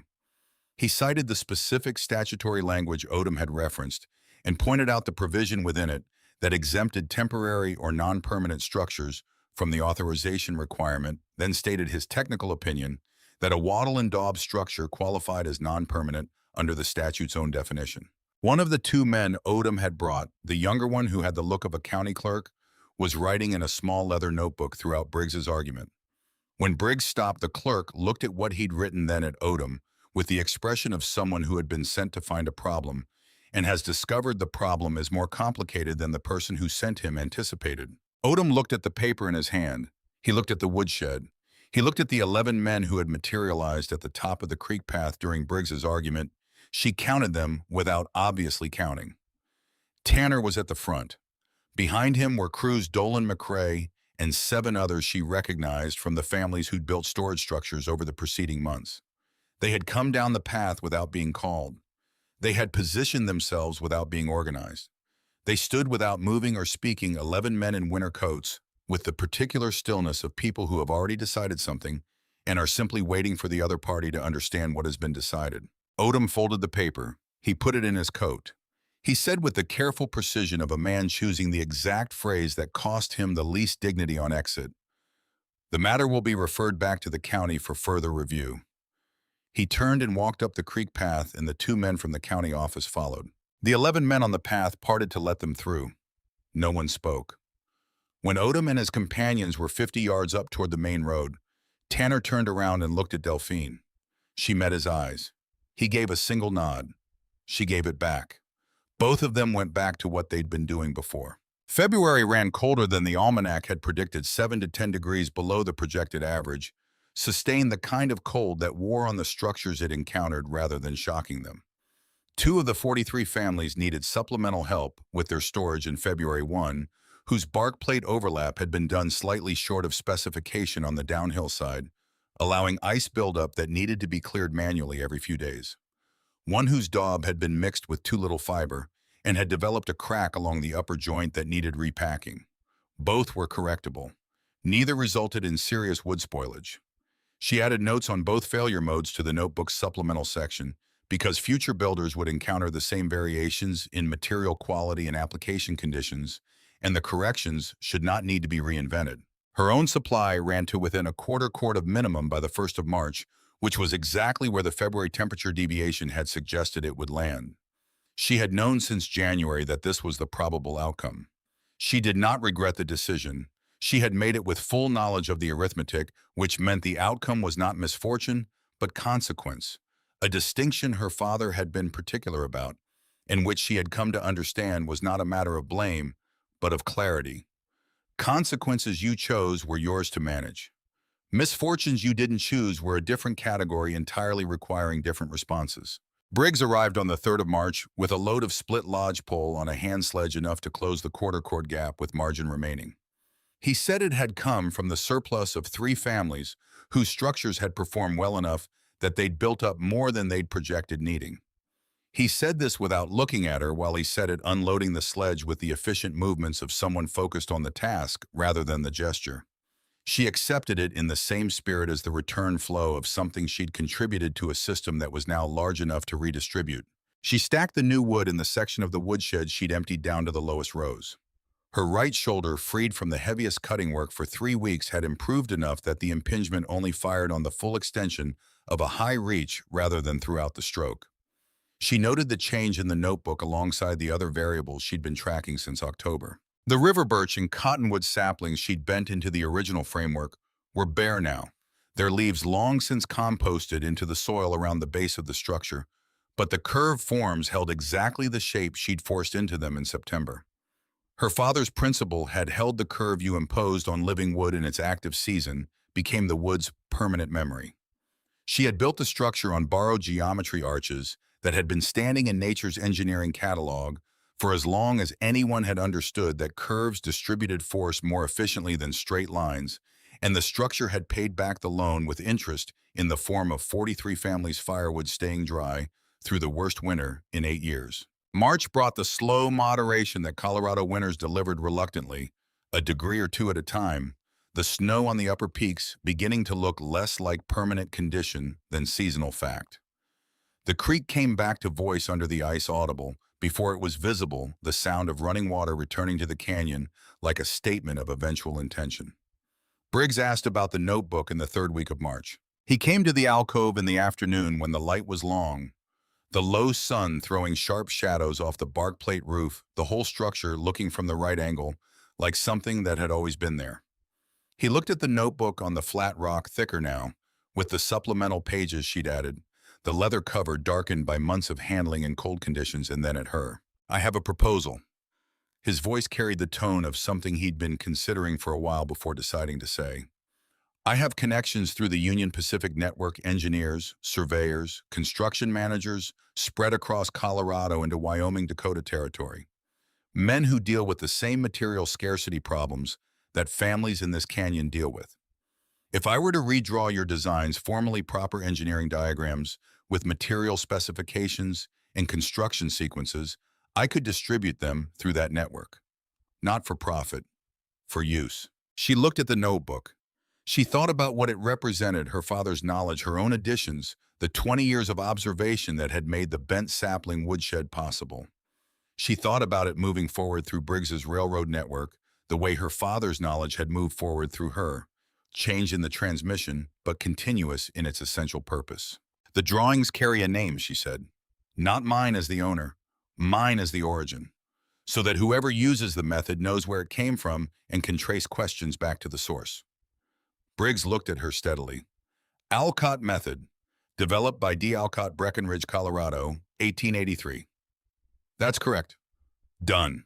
A: He cited the specific statutory language Odom had referenced and pointed out the provision within it that exempted temporary or non-permanent structures from the authorization requirement, then stated his technical opinion that a wattle and daub structure qualified as non-permanent under the statute's own definition. One of the 2 men Odom had brought, the younger one who had the look of a county clerk, was writing in a small leather notebook throughout Briggs's argument. When Briggs stopped, the clerk looked at what he'd written then at Odom with the expression of someone who had been sent to find a problem and has discovered the problem is more complicated than the person who sent him anticipated. Odom looked at the paper in his hand. He looked at the woodshed. He looked at the 11 men who had materialized at the top of the creek path during Briggs's argument. She counted them without obviously counting. Tanner was at the front. Behind him were crews Dolan McRae and 7 others she recognized from the families who'd built storage structures over the preceding months. They had come down the path without being called. They had positioned themselves without being organized. They stood without moving or speaking, 11 men in winter coats, with the particular stillness of people who have already decided something and are simply waiting for the other party to understand what has been decided. Odom folded the paper. He put it in his coat. He said with the careful precision of a man choosing the exact phrase that cost him the least dignity on exit, "The matter will be referred back to the county for further review." He turned and walked up the creek path, and the 2 men from the county office followed. The 11 men on the path parted to let them through. No one spoke. When Odom and his companions were 50 yards up toward the main road, Tanner turned around and looked at Delphine. She met his eyes. He gave a single nod. She gave it back. Both of them went back to what they'd been doing before. February ran colder than the almanac had predicted, 7 to 10 degrees below the projected average, sustained the kind of cold that wore on the structures it encountered rather than shocking them. 2 of the 43 families needed supplemental help with their storage in February 1, whose bark plate overlap had been done slightly short of specification on the downhill side, allowing ice buildup that needed to be cleared manually every few days. One whose daub had been mixed with too little fiber and had developed a crack along the upper joint that needed repacking. Both were correctable. Neither resulted in serious wood spoilage. She added notes on both failure modes to the notebook's supplemental section, because future builders would encounter the same variations in material quality and application conditions, and the corrections should not need to be reinvented. Her own supply ran to within a quarter quart of minimum by the 1st of March, which was exactly where the February temperature deviation had suggested it would land. She had known since January that this was the probable outcome. She did not regret the decision. She had made it with full knowledge of the arithmetic, which meant the outcome was not misfortune, but consequence, a distinction her father had been particular about, and which she had come to understand was not a matter of blame, but of clarity. Consequences you chose were yours to manage. Misfortunes you didn't choose were a different category entirely requiring different responses. Briggs arrived on the 3rd of March with a load of split lodge pole on a hand sledge enough to close the quarter cord gap with margin remaining. He said it had come from the surplus of 3 families whose structures had performed well enough that they'd built up more than they'd projected needing. He said this without looking at her while he said it, unloading the sledge with the efficient movements of someone focused on the task rather than the gesture. She accepted it in the same spirit as the return flow of something she'd contributed to a system that was now large enough to redistribute. She stacked the new wood in the section of the woodshed she'd emptied down to the lowest rows. Her right shoulder, freed from the heaviest cutting work for 3 weeks, had improved enough that the impingement only fired on the full extension of a high reach rather than throughout the stroke. She noted the change in the notebook alongside the other variables she'd been tracking since October. The river birch and cottonwood saplings she'd bent into the original framework were bare now, their leaves long since composted into the soil around the base of the structure, but the curved forms held exactly the shape she'd forced into them in September. Her father's principle had held. The curve you imposed on living wood in its active season became the wood's permanent memory. She had built the structure on borrowed geometry arches that had been standing in nature's engineering catalog for as long as anyone had understood that curves distributed force more efficiently than straight lines, and the structure had paid back the loan with interest in the form of 43 families' firewood staying dry through the worst winter in 8 years. March brought the slow moderation that Colorado winters delivered reluctantly, a degree or two at a time, the snow on the upper peaks beginning to look less like permanent condition than seasonal fact. The creek came back to voice under the ice, audible, before it was visible, the sound of running water returning to the canyon like a statement of eventual intention. Briggs asked about the notebook in the 3rd week of March. He came to the alcove in the afternoon when the light was long, the low sun throwing sharp shadows off the bark plate roof, the whole structure looking from the right angle, like something that had always been there. He looked at the notebook on the flat rock, thicker now, with the supplemental pages she'd added, the leather cover darkened by months of handling in cold conditions, and then at her. "I have a proposal." His voice carried the tone of something he'd been considering for a while before deciding to say. "I have connections through the Union Pacific Network, engineers, surveyors, construction managers spread across Colorado into Wyoming, Dakota territory. Men who deal with the same material scarcity problems that families in this canyon deal with. If I were to redraw your designs, formally proper engineering diagrams with material specifications and construction sequences, I could distribute them through that network. Not for profit, for use." She looked at the notebook. She thought about what it represented, her father's knowledge, her own additions, the 20 years of observation that had made the bent sapling woodshed possible. She thought about it moving forward through Briggs's railroad network, the way her father's knowledge had moved forward through her, change in the transmission, but continuous in its essential purpose. "The drawings carry a name," she said. "Not mine as the owner, mine as the origin, so that whoever uses the method knows where it came from and can trace questions back to the source." Briggs looked at her steadily. "Alcott method, developed by D. Alcott, Breckenridge, Colorado, 1883. "That's correct." "Done."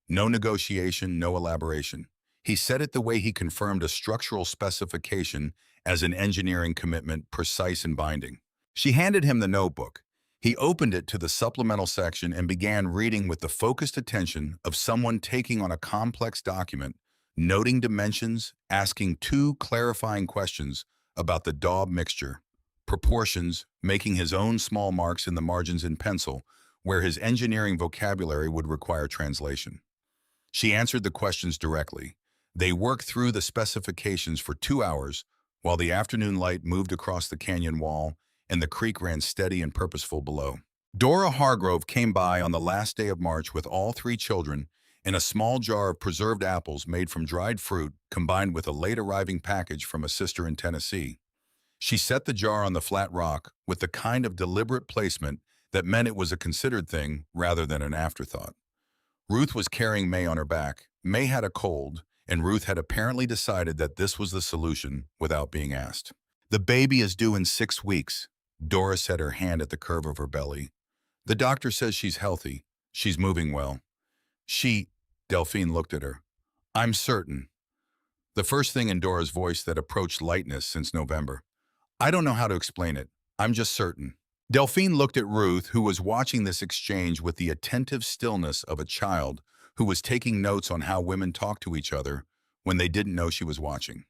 A: No negotiation, no elaboration. He said it the way he confirmed a structural specification as an engineering commitment, precise and binding. She handed him the notebook. He opened it to the supplemental section and began reading with the focused attention of someone taking on a complex document, noting dimensions, asking 2 clarifying questions about the daub mixture, proportions, making his own small marks in the margins in pencil, where his engineering vocabulary would require translation. She answered the questions directly. They worked through the specifications for 2 hours while the afternoon light moved across the canyon wall and the creek ran steady and purposeful below. Dora Hargrove came by on the last day of March with all three children and a small jar of preserved apples made from dried fruit combined with a late-arriving package from a sister in Tennessee. She set the jar on the flat rock with the kind of deliberate placement that meant it was a considered thing rather than an afterthought. Ruth was carrying May on her back. May had a cold, and Ruth had apparently decided that this was the solution without being asked. "The baby is due in 6 weeks." Dora set her hand at the curve of her belly. "The doctor says she's healthy. She's moving well." Delphine looked at her. "I'm certain." The first thing in Dora's voice that approached lightness since November. "I don't know how to explain it. I'm just certain." Delphine looked at Ruth, who was watching this exchange with the attentive stillness of a child who was taking notes on how women talk to each other when they didn't know she was watching.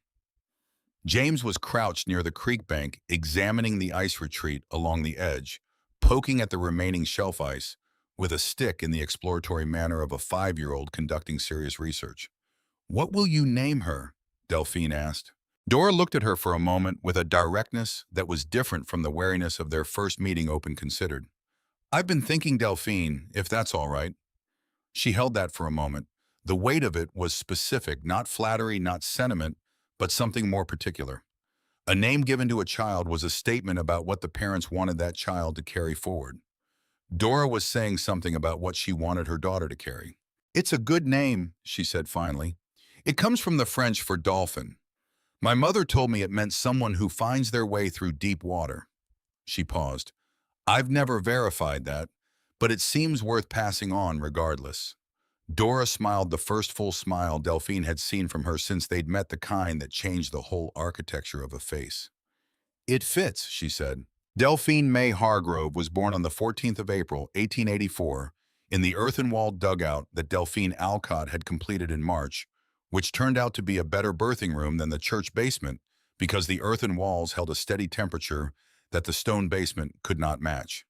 A: James was crouched near the creek bank, examining the ice retreat along the edge, poking at the remaining shelf ice with a stick in the exploratory manner of a 5-year-old conducting serious research. "What will you name her?" Delphine asked. Dora looked at her for a moment with a directness that was different from the wariness of their first meeting open considered. "I've been thinking, Delphine, if that's all right." She held that for a moment. The weight of it was specific, not flattery, not sentiment, but something more particular. A name given to a child was a statement about what the parents wanted that child to carry forward. Dora was saying something about what she wanted her daughter to carry. "It's a good name," she said finally. "It comes from the French for dolphin. My mother told me it meant someone who finds their way through deep water." She paused. "I've never verified that, but it seems worth passing on regardless." Dora smiled the first full smile Delphine had seen from her since they'd met, the kind that changed the whole architecture of a face. "It fits," she said. Delphine May Hargrove was born on the 14th of April, 1884, in the earthen-walled dugout that Delphine Alcott had completed in March, which turned out to be a better birthing room than the church basement because the earthen walls held a steady temperature that the stone basement could not match.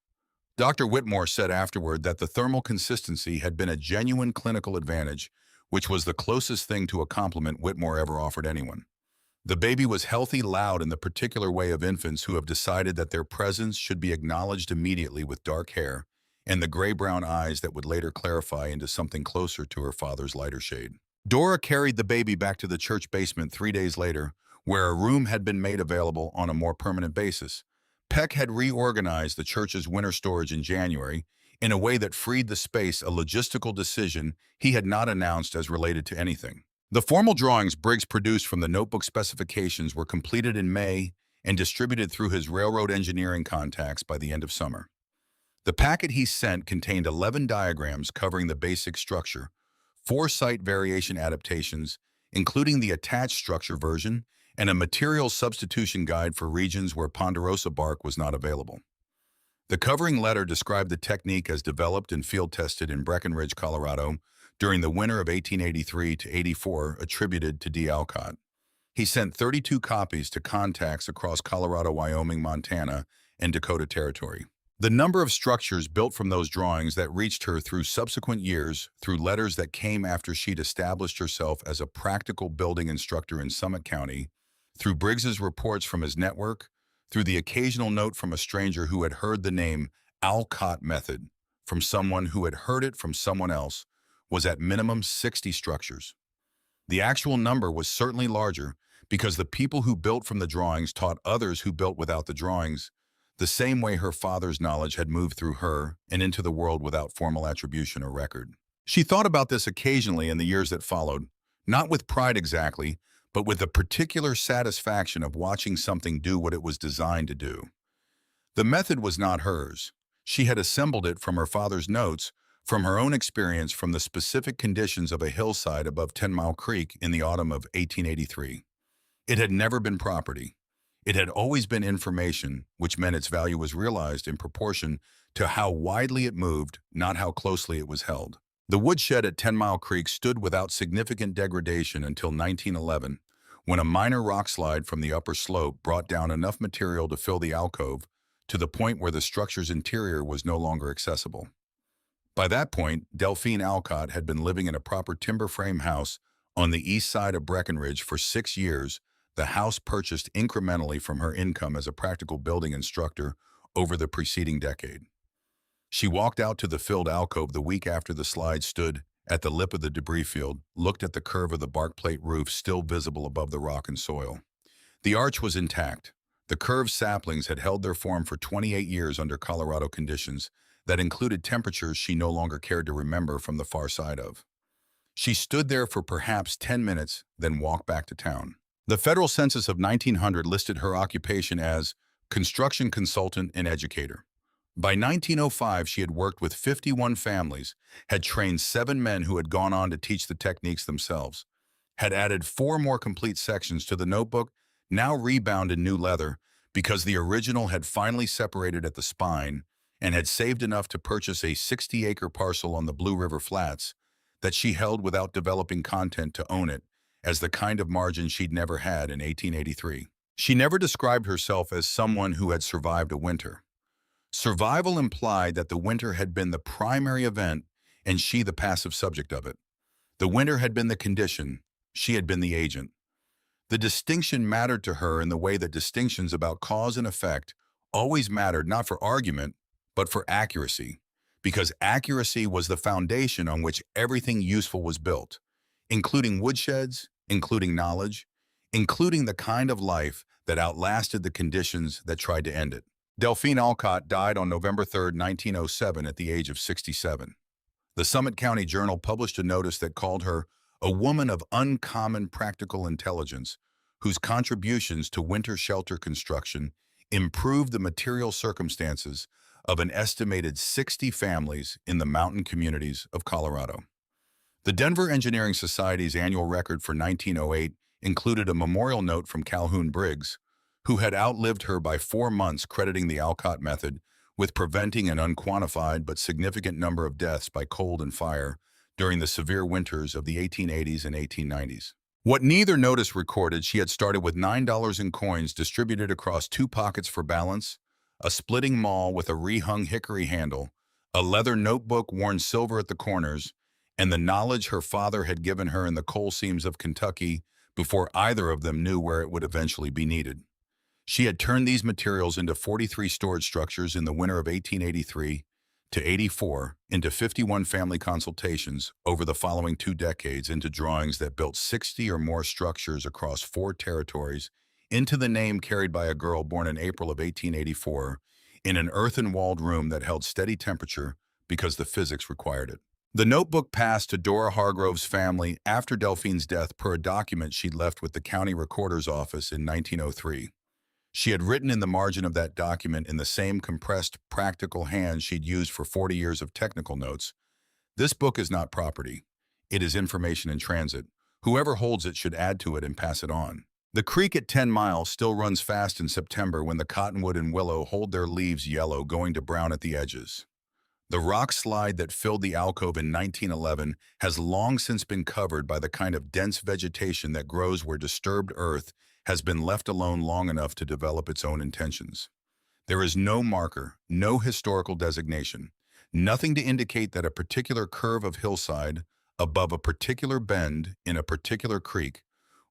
A: Dr. Whitmore said afterward that the thermal consistency had been a genuine clinical advantage, which was the closest thing to a compliment Whitmore ever offered anyone. The baby was healthy, loud in the particular way of infants who have decided that their presence should be acknowledged immediately, with dark hair and the gray-brown eyes that would later clarify into something closer to her father's lighter shade. Dora carried the baby back to the church basement 3 days later, where a room had been made available on a more permanent basis. Peck had reorganized the church's winter storage in January in a way that freed the space, a logistical decision he had not announced as related to anything. The formal drawings Briggs produced from the notebook specifications were completed in May and distributed through his railroad engineering contacts by the end of summer. The packet he sent contained 11 diagrams covering the basic structure, 4 site variation adaptations, including the attached structure version, and a material substitution guide for regions where ponderosa bark was not available. The covering letter described the technique as developed and field-tested in Breckenridge, Colorado, during the winter of 1883 to 84, attributed to D. Alcott. He sent 32 copies to contacts across Colorado, Wyoming, Montana, and Dakota Territory. The number of structures built from those drawings that reached her through subsequent years, through letters that came after she'd established herself as a practical building instructor in Summit County, through Briggs's reports from his network, through the occasional note from a stranger who had heard the name Alcott method from someone who had heard it from someone else, was at minimum 60 structures. The actual number was certainly larger because the people who built from the drawings taught others who built without the drawings, the same way her father's knowledge had moved through her and into the world without formal attribution or record. She thought about this occasionally in the years that followed, not with pride exactly, but with the particular satisfaction of watching something do what it was designed to do. The method was not hers. She had assembled it from her father's notes, from her own experience from the specific conditions of a hillside above 10 Mile Creek in the autumn of 1883. It had never been property. It had always been information, which meant its value was realized in proportion to how widely it moved, not how closely it was held. The woodshed at 10 Mile Creek stood without significant degradation until 1911, when a minor rock slide from the upper slope brought down enough material to fill the alcove to the point where the structure's interior was no longer accessible. By that point, Delphine Alcott had been living in a proper timber frame house on the east side of Breckenridge for 6 years, the house purchased incrementally from her income as a practical building instructor over the preceding decade. She walked out to the filled alcove the week after the slide, stood at the lip of the debris field, looked at the curve of the bark plate roof still visible above the rock and soil. The arch was intact. The curved saplings had held their form for 28 years under Colorado conditions that included temperatures she no longer cared to remember from the far side of. She stood there for perhaps 10 minutes, then walked back to town. The federal census of 1900 listed her occupation as construction consultant and educator. By 1905, she had worked with 51 families, had trained 7 men who had gone on to teach the techniques themselves, had added 4 more complete sections to the notebook, now rebound in new leather because the original had finally separated at the spine, and had saved enough to purchase a 60-acre parcel on the Blue River Flats that she held without developing content to own it, as the kind of margin she'd never had in 1883. She never described herself as someone who had survived a winter. Survival implied that the winter had been the primary event and she the passive subject of it. The winter had been the condition, she had been the agent. The distinction mattered to her in the way that distinctions about cause and effect always mattered, not for argument, but for accuracy, because accuracy was the foundation on which everything useful was built, including woodsheds, including knowledge, including the kind of life that outlasted the conditions that tried to end it. Delphine Alcott died on November 3, 1907, at the age of 67. The Summit County Journal published a notice that called her a woman of uncommon practical intelligence whose contributions to winter shelter construction improved the material circumstances of an estimated 60 families in the mountain communities of Colorado. The Denver Engineering Society's annual record for 1908 included a memorial note from Calhoun Briggs, who had outlived her by 4 months, crediting the Alcott method with preventing an unquantified but significant number of deaths by cold and fire during the severe winters of the 1880s and 1890s. What neither notice recorded, she had started with $9 in coins distributed across 2 pockets for balance, a splitting maul with a rehung hickory handle, a leather notebook worn silver at the corners, and the knowledge her father had given her in the coal seams of Kentucky before either of them knew where it would eventually be needed. She had turned these materials into 43 storage structures in the winter of 1883 to 84, into 51 family consultations over the following 2 decades, into drawings that built 60 or more structures across 4 territories, into the name carried by a girl born in April of 1884, in an earthen-walled room that held steady temperature because the physics required it. The notebook passed to Dora Hargrove's family after Delphine's death per a document she'd left with the county recorder's office in 1903. She had written in the margin of that document in the same compressed, practical hand she'd used for 40 years of technical notes, "This book is not property. It is information in transit. Whoever holds it should add to it and pass it on." The creek at 10 Miles still runs fast in September when the cottonwood and willow hold their leaves yellow, going to brown at the edges. The rock slide that filled the alcove in 1911 has long since been covered by the kind of dense vegetation that grows where disturbed earth has been left alone long enough to develop its own intentions. There is no marker, no historical designation, nothing to indicate that a particular curve of hillside above a particular bend in a particular creek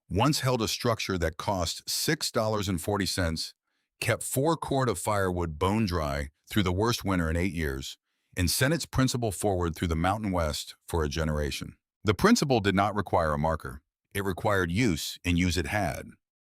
A: once held a structure that cost $6.40, kept 4 cord of firewood bone dry through the worst winter in 8 years, and sent its principle forward through the Mountain West for a generation. The principle did not require a marker. It required use, and use it had.